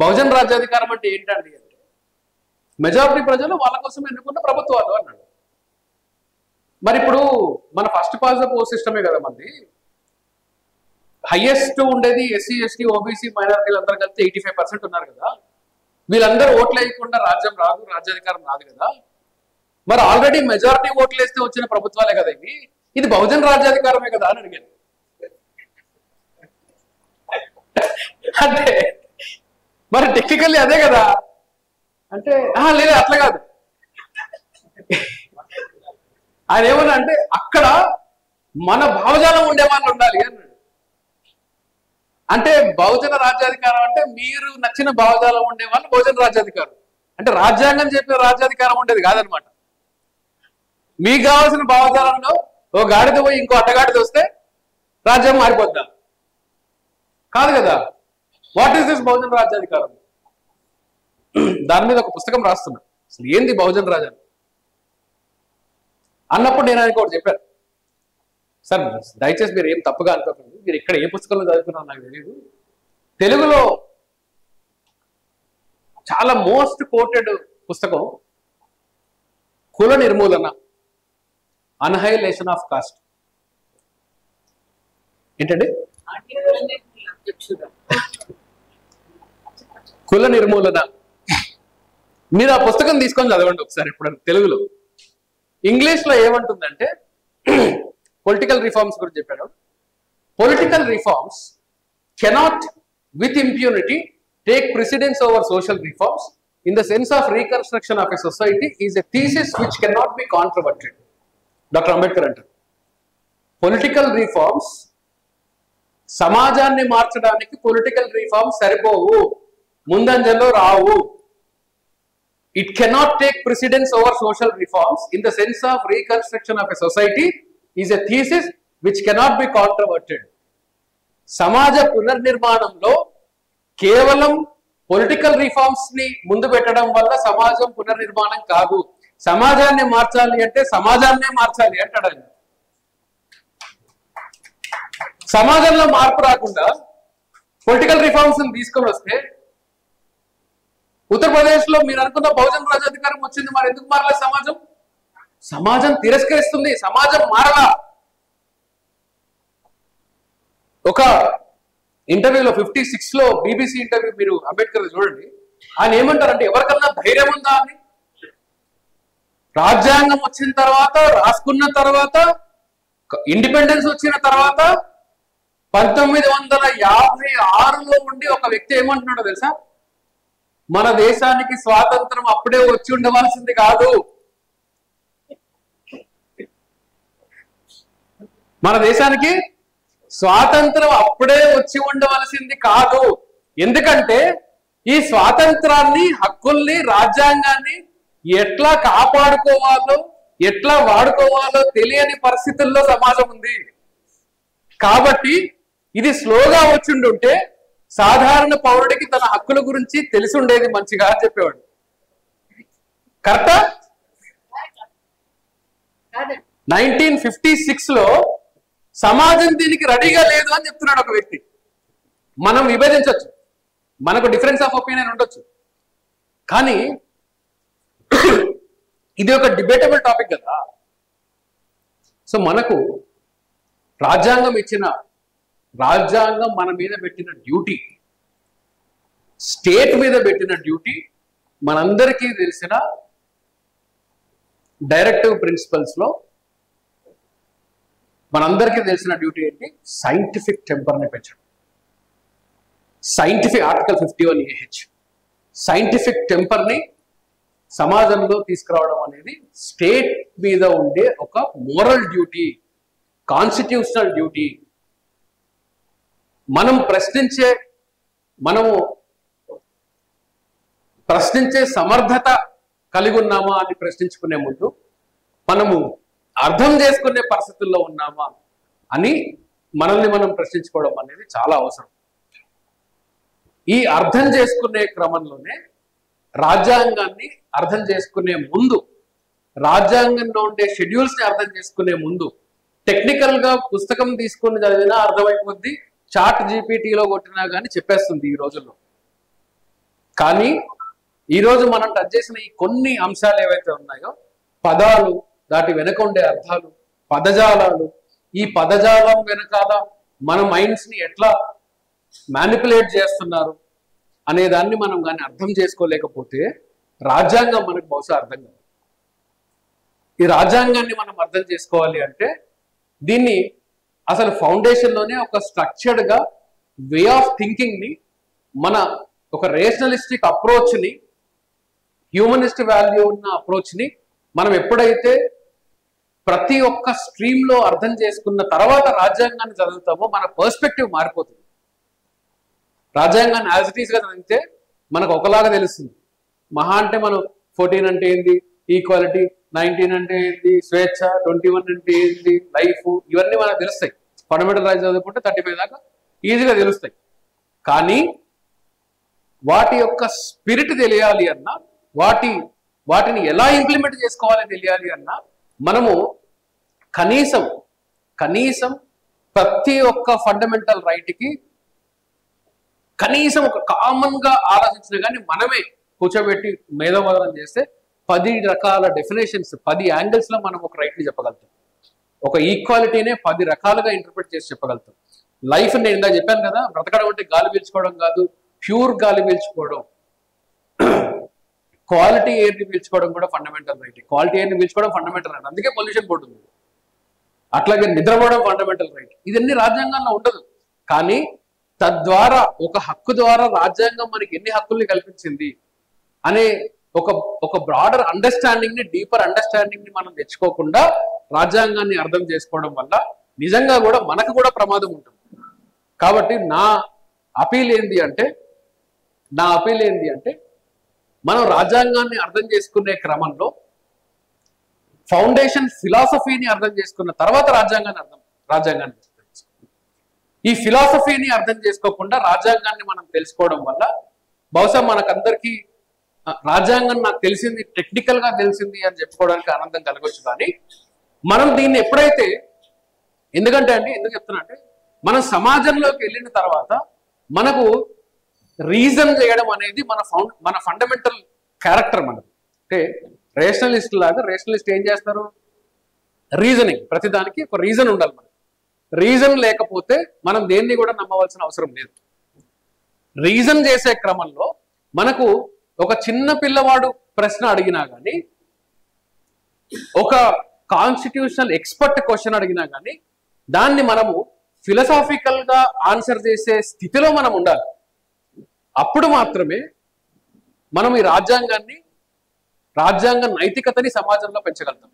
బహుజన రాజ్యాధికారం అంటే ఏంటండి అంటే మెజారిటీ ప్రజలు వాళ్ళ కోసం ఎన్నుకున్న ప్రభుత్వాలు అన్నాడు. మరి ఇప్పుడు మన ఫస్ట్ పాస్ ద పోస్ట్ సిస్టమే కదా మంది, హైయెస్ట్ ఉండేది ఎస్సీ ఎస్టీ ఓబీసీ మైనారిటీలు అందరూ కలిసి 85% ఉన్నారు కదా, వీళ్ళందరూ ఓట్లు వేయకుండా రాజ్యం రాదు, రాజ్యాధికారం రాదు కదా. మరి ఆల్రెడీ మెజారిటీ ఓట్లు వేస్తే వచ్చిన ప్రభుత్వాలే కదా ఇవి, ఇది బహుజన రాజ్యాధికారమే కదా అని అడిగాను. అంటే మరి టెక్నికల్లీ అదే కదా అంటే, లేదు అట్లా కాదు, ఆయన ఏమన్నా అంటే అక్కడ మన భావజాలం ఉండే వాళ్ళు ఉండాలి అన్నాడు. అంటే బహుజన రాజ్యాధికారం అంటే మీరు నచ్చిన భావజాలం ఉండే వాళ్ళు బహుజన రాజ్యాధికారం అంటే రాజ్యాంగం చెప్పిన రాజ్యాధికారం ఉండేది కాదనమాట. మీకు కావాల్సిన భావజాలంలో ఓ గాడిద పోయి ఇంకో అడ్డగాడిద వస్తే రాజ్యం మారిపోద్దా? కాదు కదా. వాట్ ఈస్ దిస్ బహుజన రాజ్యాధికారం? దాని మీద ఒక పుస్తకం రాస్తున్నా, అసలు ఏంది బహుజన రాజ్యం అన్నప్పుడు నేను ఆయనకు ఒకటి చెప్పాను, సార్ దయచేసి మీరు ఏం తప్పుగా అనుకోకండి, మీరు ఇక్కడ ఏ పుస్తకంలో చదువుతున్నారో నాకు తెలియదు, తెలుగులో చాలా మోస్ట్ కోటెడ్ పుస్తకం కుల నిర్మూలన, అన్హైలేషన్ ఆఫ్ కాస్ట్. ఏంటండి? కుల నిర్మూలన. మీరు ఆ పుస్తకం తీసుకొని చదవండి ఒకసారి ఇప్పుడు తెలుగులో. ఇంగ్లీష్ లో ఏమంటుందంటే పొలిటికల్ రిఫార్మ్స్ గురించి చెప్పాడు. Political reforms cannot with impunity take precedence over social reforms in the sense of reconstruction of a society is a thesis which cannot be controverted. Doctor Ambedkar అంటారు పొలిటికల్ రిఫార్మ్స్ సమాజాన్ని మార్చడానికి political reforms సరిపోవు, ముందంజలో రావు. It cannot take precedence over social reforms in the sense of reconstruction of a society is a thesis which cannot be controverted. సమాజ పునర్నిర్మాణంలో కేవలం political reforms ని ముందు పెట్టడం వల్ల సమాజం పునర్నిర్మాణం కాదు. సమాజాన్ని మార్చాలి అంటే సమాజాన్నే మార్చాలి అంటాడు ఆయన. సమాజంలో మార్పు రాకుండా పొలిటికల్ రిఫార్మ్స్ తీసుకొని వస్తే ఉత్తరప్రదేశ్ లో మీరు అనుకున్న బహుజన రాజ్యాధికారం వచ్చింది, మరి ఎందుకు మారలేదు సమాజం? సమాజం తిరస్కరిస్తుంది, సమాజం మారలా. ఒక ఇంటర్వ్యూలో 56 లో BBC ఇంటర్వ్యూ మీరు అంబేద్కర్ చూడండి, ఆయన ఏమంటారంటే ఎవరికన్నా ధైర్యం ఉందా అని, రాజ్యాంగం వచ్చిన తర్వాత రాసుకున్న తర్వాత ఇండిపెండెన్స్ వచ్చిన తర్వాత 1956లో ఉండి ఒక వ్యక్తి ఏమంటున్నాడో తెలుసా? మన దేశానికి స్వాతంత్రం అప్పుడే వచ్చి ఉండవలసింది కాదు, మన దేశానికి స్వాతంత్రం అప్పుడే వచ్చి ఉండవలసింది కాదు. ఎందుకంటే ఈ స్వాతంత్రాన్ని, హక్కుల్ని, రాజ్యాంగాన్ని ఎట్లా కాపాడుకోవాలో, ఎట్లా వాడుకోవాలో తెలియని పరిస్థితుల్లో సమాజం ఉంది. కాబట్టి ఇది స్లోగా వచ్చిండుంటే సాధారణ పౌరుడికి తన హక్కుల గురించి తెలిసి ఉండేది మంచిగా అని చెప్పేవాడు. కరెక్టా? 1956 లో సమాజం దీనికి రెడీగా లేదు అని చెప్తున్నాడు ఒక వ్యక్తి. మనం విభజించవచ్చు, మనకు డిఫరెన్స్ ఆఫ్ ఒపీనియన్ ఉండొచ్చు, కానీ ఇది ఒక డిబేటబుల్ టాపిక్ కదా. సో మనకు రాజ్యాంగం మన మీద పెట్టిన డ్యూటీ, స్టేట్ మీద పెట్టిన డ్యూటీ, మనందరికీ తెలిసిన డైరెక్టివ్ ప్రిన్సిపల్స్ లో మనందరికీ తెలిసిన డ్యూటీ ఏంటి? సైంటిఫిక్ టెంపర్ని పెంచడం. సైంటిఫిక్ ఆర్టికల్ 51AH సైంటిఫిక్ టెంపర్ని సమాజంలో తీసుకురావడం అనేది స్టేట్ మీద ఉండే ఒక మోరల్ డ్యూటీ, కాన్స్టిట్యూషనల్ డ్యూటీ. మనము ప్రశ్నించే సమర్థత కలిగి ఉన్నామా అని ప్రశ్నించుకునే ముందు మనము అర్థం చేసుకునే పరిస్థితుల్లో ఉన్నామా అని మనల్ని మనం ప్రశ్నించుకోవడం అనేది చాలా అవసరం. ఈ అర్థం చేసుకునే క్రమంలోనే రాజ్యాంగాన్ని అర్థం చేసుకునే ముందు, రాజ్యాంగంలో ఉండే షెడ్యూల్స్ ని అర్థం చేసుకునే ముందు టెక్నికల్ గా పుస్తకం తీసుకొని చదివినా అర్థమైపోద్ది, చాట్ జీపీటీలో కొట్టినా కానీ చెప్పేస్తుంది ఈ రోజుల్లో. కానీ ఈరోజు మనం టచ్ చేసిన ఈ కొన్ని అంశాలు ఏవైతే ఉన్నాయో, పదాలు, దాటి వెనక ఉండే అర్థాలు, పదజాలాలు, ఈ పదజాలం వెనకాల మన మైండ్స్ ని ఎట్లా మ్యానిపులేట్ చేస్తున్నారు అనే దాన్ని మనం కానీ అర్థం చేసుకోలేకపోతే రాజ్యాంగం మనకు బహుశా అర్థం కాదు. ఈ రాజ్యాంగాన్ని మనం అర్థం చేసుకోవాలి అంటే దీన్ని అసలు ఫౌండేషన్లోనే ఒక స్ట్రక్చర్డ్ గా వే ఆఫ్ థింకింగ్ ని, మన ఒక రేషనలిస్టిక్ అప్రోచ్ ని, హ్యూమనిస్ట్ వాల్యూ ఉన్న అప్రోచ్ ని మనం ఎప్పుడైతే ప్రతి ఒక్క స్ట్రీమ్ లో అర్థం చేసుకున్న తర్వాత రాజ్యాంగాన్ని చదువుతామో మన పర్స్పెక్టివ్ మారిపోతుంది. రాజ్యాంగాన్ని యాజ్ ఇట్ ఈస్ గా చదివితే మనకు ఒకలాగా తెలుస్తుంది. మహా అంటే మనం 14 అంటే ఏంది, ఈక్వాలిటీ, 19 అంటే ఏంది, స్వేచ్ఛ, 21 అంటే ఏంది, లైఫ్, ఇవన్నీ మనకు తెలుస్తాయి. ఫండమెంటల్ రైట్స్ చదువుకుంటే 35 దాకా ఈజీగా తెలుస్తాయి. కానీ వాటి యొక్క స్పిరిట్ తెలియాలి అన్నా, వాటిని ఎలా ఇంప్లిమెంట్ చేసుకోవాలని తెలియాలి అన్నా మనము కనీసం ప్రతి ఒక్క ఫండమెంటల్ రైట్కి కనీసం ఒక కామన్ గా ఆలోచించిన కానీ మనమే కూర్చోబెట్టి మేధోమదనం చేస్తే 10 రకాల డెఫినేషన్స్, 10 యాంగిల్స్ లో మనం ఒక రైట్ ని చెప్పగలుగుతాం. ఒక ఈక్వాలిటీనే 10 రకాలుగా ఇంటర్ప్రిట్ చేసి చెప్పగలుగుతాం. లైఫ్ నేను ఇందా చెప్పాను కదా, బ్రతకడం అంటే గాలి పీల్చుకోవడం కాదు, ప్యూర్ గాలి పీల్చుకోవడం. క్వాలిటీ ఎయిర్ని పీల్చుకోవడం కూడా ఫండమెంటల్ రైట్. క్వాలిటీ ఎయిర్ని పీల్చుకోవడం ఫండమెంటల్ రైట్, అందుకే పొల్యూషన్ బోర్డు ఉంది. అట్లాగే నిద్రపోవడం ఫండమెంటల్ రైట్. ఇదన్నీ రాజ్యాంగంలో ఉండదు. కానీ తద్వారా ఒక హక్కు ద్వారా రాజ్యాంగం మనకి ఎన్ని హక్కుల్ని కల్పించింది అనే ఒక బ్రాడర్ అండర్స్టాండింగ్ ని, డీపర్ అండర్స్టాండింగ్ ని మనం తెచ్చుకోకుండా రాజ్యాంగాన్ని అర్థం చేసుకోవడం వల్ల నిజంగా కూడా మనకు కూడా ప్రమాదం ఉంటుంది. కాబట్టి నా అపీల్ ఏంది అంటే మనం రాజ్యాంగాన్ని అర్థం చేసుకునే క్రమంలో ఫౌండేషన్ ఫిలాసఫీని అర్థం చేసుకున్న తర్వాత రాజ్యాంగాన్ని ఈ ఫిలాసఫీని అర్థం చేసుకోకుండా రాజ్యాంగాన్ని మనం తెలుసుకోవడం వల్ల బహుశా మనకందరికీ రాజ్యాంగం నాకు తెలిసింది, టెక్నికల్ గా తెలిసింది అని చెప్పుకోవడానికి ఆనందం కలగొచ్చు. కానీ మనం దీన్ని ఎప్పుడైతే, ఎందుకు చెప్తున్నా అంటే మన సమాజంలోకి వెళ్ళిన తర్వాత మనకు రీజన్ చేయడం అనేది మన ఫండమెంటల్ క్యారెక్టర్ మనది. అంటే రేషనలిస్ట్ ఏం చేస్తారు, రీజనింగ్, ప్రతిదానికి ఒక రీజన్ ఉండాలి. మనకి రీజన్ లేకపోతే మనం దేన్ని కూడా నమ్మవలసిన అవసరం లేదు. రీజన్ చేసే క్రమంలో మనకు ఒక చిన్న పిల్లవాడు ప్రశ్న అడిగినా కానీ, ఒక కాన్స్టిట్యూషనల్ ఎక్స్పర్ట్ క్వశ్చన్ అడిగినా కానీ దాన్ని మనము ఫిలసాఫికల్ గా ఆన్సర్ చేసే స్థితిలో మనం ఉండాలి. అప్పుడు మాత్రమే మనం ఈ రాజ్యాంగ నైతికతని సమాజంలో పెంచగలుగుతాం.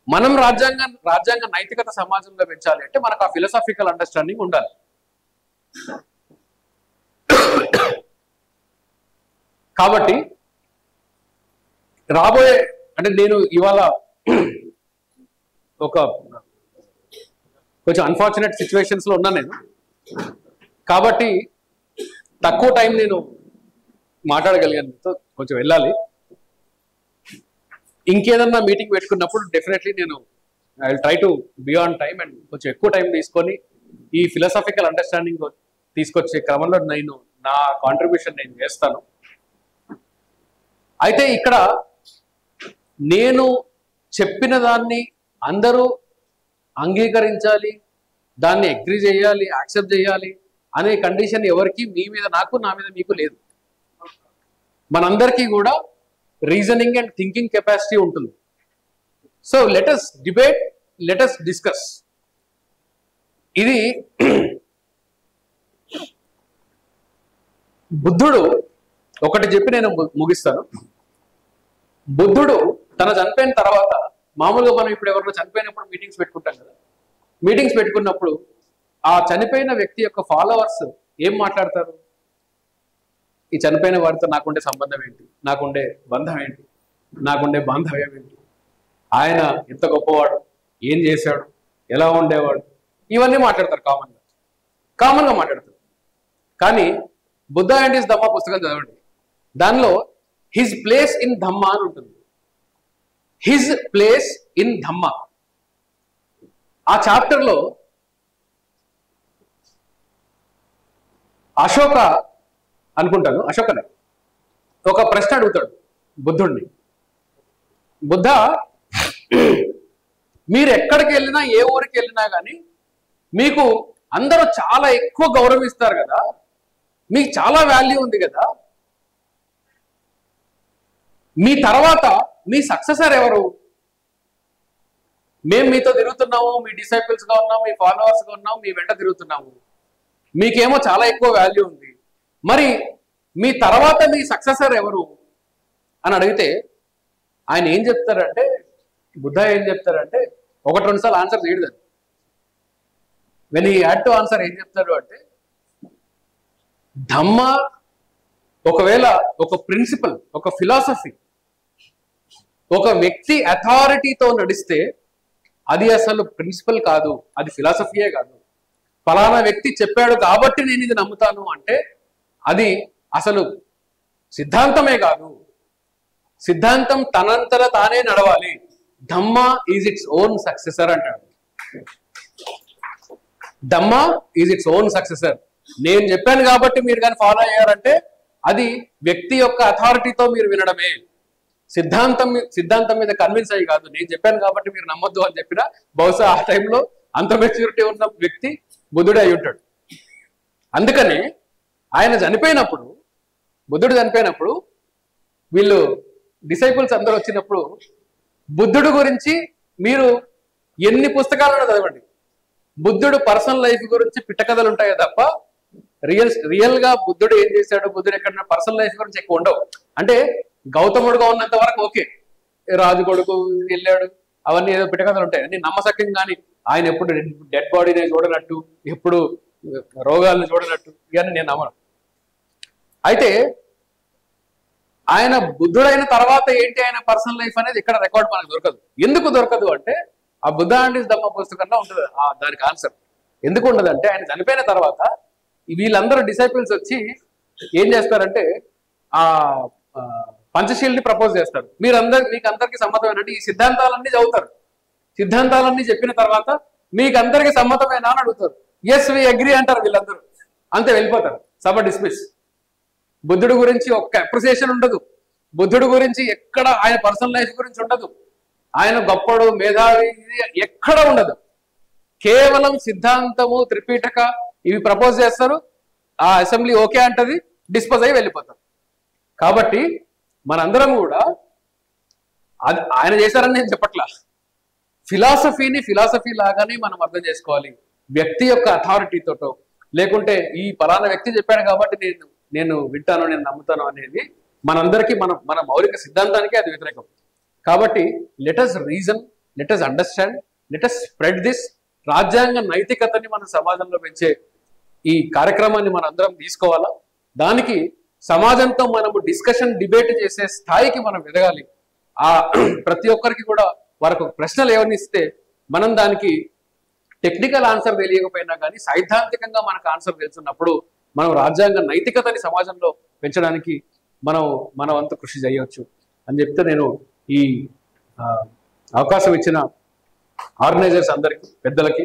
మనం రాజ్యాంగ నైతికత సమాజంలో పెంచాలి అంటే మనకు ఆ ఫిలసాఫికల్ అండర్స్టాండింగ్ ఉండాలి. కాబట్టి నేను ఇవాళ కొంచెం అన్ఫార్చునేట్ సిచ్యువేషన్స్ లో ఉన్నాను నేను. కాబట్టి తక్కువ టైం నేను మాట్లాడగలిగాను, కొంచెం వెళ్ళాలి. ఇంకేదన్నా మీటింగ్ పెట్టుకున్నప్పుడు definitely I will try to be on time and కొంచెం ఎక్కువ టైం తీసుకొని ఈ ఫిలసాఫికల్ అండర్స్టాండింగ్ తీసుకొచ్చే క్రమంలో నా కాంట్రిబ్యూషన్ నేను చేస్తాను. అయితే ఇక్కడ నేను చెప్పిన దాన్ని అందరూ అంగీకరించాలి, దాన్ని అగ్రీ చేయాలి, యాక్సెప్ట్ చేయాలి అనే కండిషన్ ఎవరికి, మీ మీద నాకు, నా మీద మీకు లేదు. మనందరికీ కూడా రీజనింగ్ అండ్ థింకింగ్ కెపాసిటీ ఉంటుంది. So let us debate, let us discuss. ఇది బుద్ధుడు ఒకటి చెప్పి నేను ముగిస్తాను. బుద్ధుడు తన చనిపోయిన తర్వాత, మామూలుగా మనం ఇప్పుడు ఎవరిలో చనిపోయినప్పుడు మీటింగ్స్ పెట్టుకుంటాం కదా, మీటింగ్స్ పెట్టుకున్నప్పుడు ఆ చనిపోయిన వ్యక్తి యొక్క ఫాలోవర్స్ ఏం మాట్లాడతారు? ఈ చనిపోయిన వాడితో నాకుండే సంబంధం ఏంటి, నాకుండే బంధం ఏంటి, నాకుండే బాంధవ్యం ఏంటి, ఆయన ఎంత గొప్పవాడు, ఏం చేశాడు, ఎలా ఉండేవాడు, ఇవన్నీ మాట్లాడతారు. కామన్గా మాట్లాడతారు. కానీ బుద్ధ అండ్ హిస్ ధమ్మ పుస్తకం చదవండి, దానిలో హిజ్ ప్లేస్ ఇన్ ధమ్మ అని ఉంటుంది. హిజ్ ప్లేస్ ఇన్ ధమ్మ ఆ చాప్టర్లో అశోకనే ఒక ప్రశ్న అడుగుతాడు బుద్ధుడిని. బుద్ధ, మీరు ఎక్కడికి వెళ్ళినా, ఏ ఊరికి వెళ్ళినా కానీ మీకు అందరూ చాలా ఎక్కువ గౌరవిస్తారు కదా, మీకు చాలా వాల్యూ ఉంది కదా, మీ తర్వాత మీ సక్సెసర్ ఎవరు? మేము మీతో తిరుగుతున్నాము, మీ డిసైపుల్స్ గా ఉన్నాము, మీ ఫాలోవర్స్ గా ఉన్నాము, మీ వెంట తిరుగుతున్నాము, మీకేమో చాలా ఎక్కువ వాల్యూ ఉంది, మరి మీ తర్వాత మీ సక్సెసర్ ఎవరు అని అడిగితే ఆయన ఏం చెప్తారంటే, బుద్ధ ఏం చెప్తారంటే ఒకటి రెండు సార్లు ఆన్సర్ చేయడు. When he had to answer ఏం చెప్తాడు అంటే, ధమ్మ ఒకవేళ ఒక ప్రిన్సిపల్, ఒక ఫిలాసఫీ, ఒక వ్యక్తి అథారిటీతో నడిస్తే అది అసలు ప్రిన్సిపల్ కాదు, అది ఫిలాసఫీయే కాదు. ఫలానా వ్యక్తి చెప్పాడు కాబట్టి నేను ఇది నమ్ముతాను అంటే అది అసలు సిద్ధాంతమే కాదు. సిద్ధాంతం తనంతట తానే నడవాలి. Dhamma is its own successor అంటాడు. Dhamma is its own successor. నేను చెప్పాను కాబట్టి మీరు కానీ ఫాలో అయ్యారంటే అది వ్యక్తి యొక్క అథారిటీతో మీరు వినడమే. సిద్ధాంతం మీద కన్విన్స్ అయ్యి కాదు. నేను చెప్పాను కాబట్టి మీరు నమ్మొద్దు అని చెప్పినా బహుశా ఆ టైంలో అంత మెచ్యూరిటీ ఉన్న వ్యక్తి బుద్ధుడే అయి ఉంటాడు. అందుకని ఆయన చనిపోయినప్పుడు, బుద్ధుడు చనిపోయినప్పుడు వీళ్ళు డిసైపుల్స్ అందరూ వచ్చినప్పుడు బుద్ధుడు గురించి మీరు ఎన్ని పుస్తకాలను చదవండి, బుద్ధుడు పర్సనల్ లైఫ్ గురించి పిట్టకథలు ఉంటాయో తప్ప రియల్ గా బుద్ధుడు ఏం చేశాడు, బుద్ధుడు ఎక్కడ పర్సనల్ లైఫ్ గురించి ఎక్కువ ఉండవు. అంటే గౌతముడుగా ఉన్నంత వరకు ఓకే, రాజు కొడుకు వెళ్ళాడు, అవన్నీ ఏదో పిట్టకథలు ఉంటాయి, అన్ని నమ్మసక్యం. కానీ ఆయన ఎప్పుడు డెడ్ బాడీని చూడనట్టు, ఎప్పుడు రోగాలను చూడనట్టు, ఇవన్నీ నేను నమ్మను. అయితే ఆయన బుద్ధుడైన తర్వాత ఏంటి ఆయన పర్సనల్ లైఫ్ అనేది ఇక్కడ రికార్డ్ మనకు దొరకదు. ఎందుకు దొరకదు అంటే ఆ బుద్ధ అండ్ హిస్ ధమ్మ పుస్తకంలో ఉంటుంది దానికి ఆన్సర్. ఎందుకు ఉండదంటే ఆయన చనిపోయిన తర్వాత వీళ్ళందరూ డిసైపుల్స్ వచ్చి ఏం చేస్తారంటే ఆ పంచశీల్ని ప్రపోజ్ చేస్తారు. మీకు అందరికీ సమ్మతమేనంటే ఈ సిద్ధాంతాలన్నీ చదువుతారు. సిద్ధాంతాలన్నీ చెప్పిన తర్వాత మీకు అందరికీ సమ్మతమేనా అని అడుగుతారు. ఎస్ వి అగ్రీ అంటారు వీళ్ళందరూ. అంతే వెళ్ళిపోతారు, సభ డిస్మిస్. బుద్ధుడు గురించి ఒక్క అప్రిసియేషన్ ఉండదు. బుద్ధుడు గురించి ఎక్కడ ఆయన పర్సనల్ లైఫ్ గురించి ఉండదు. ఆయన గొప్పడు, మేధావి, ఎక్కడ ఉండదు. కేవలం సిద్ధాంతము, త్రిపీఠక ఇవి ప్రపోజ్ చేస్తారు. ఆ అసెంబ్లీ ఓకే అంటది, డిస్పోజ్ అయ్యి వెళ్ళిపోతారు. కాబట్టి మనందరం కూడా అది ఆయన చేశారని నేను చెప్పట్లా, ఫిలాసఫీని ఫిలాసఫీ లాగానే మనం అర్థం చేసుకోవాలి. వ్యక్తి యొక్క అథారిటీతోటో లేకుంటే ఈ పలానా వ్యక్తి చెప్పాడు కాబట్టి నేను వింటాను, నేను నమ్ముతాను అనేది మనందరికీ మన మౌలిక సిద్ధాంతానికే అది వ్యతిరేకం. కాబట్టి let's reason, let's understand, let's spread this. రాజ్యాంగ నైతికతని మన సమాజంలో పెంచే ఈ కార్యక్రమాన్ని మనం అందరం తీసుకోవాలా. దానికి సమాజంతో మనము డిస్కషన్, డిబేట్ చేసే స్థాయికి మనం ఎదగాలి. ఆ ప్రతి ఒక్కరికి కూడా వారికి ప్రశ్నలు ఏమనిస్తే మనం దానికి టెక్నికల్ ఆన్సర్ తెలియకపోయినా కానీ సైద్ధాంతికంగా మనకు ఆన్సర్ తెలుసున్నప్పుడు మనం రాజ్యాంగ నైతికతని సమాజంలో పెంచడానికి మన వంతు కృషి చేయవచ్చు అని చెప్తే నేను ఈ అవకాశం ఇచ్చిన ఆర్గనైజర్స్ అందరికీ, పెద్దలకి,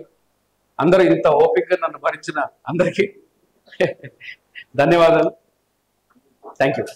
అందరూ ఇంత ఓపికగా నన్ను భరించిన అందరికీ ధన్యవాదాలు. Thank you.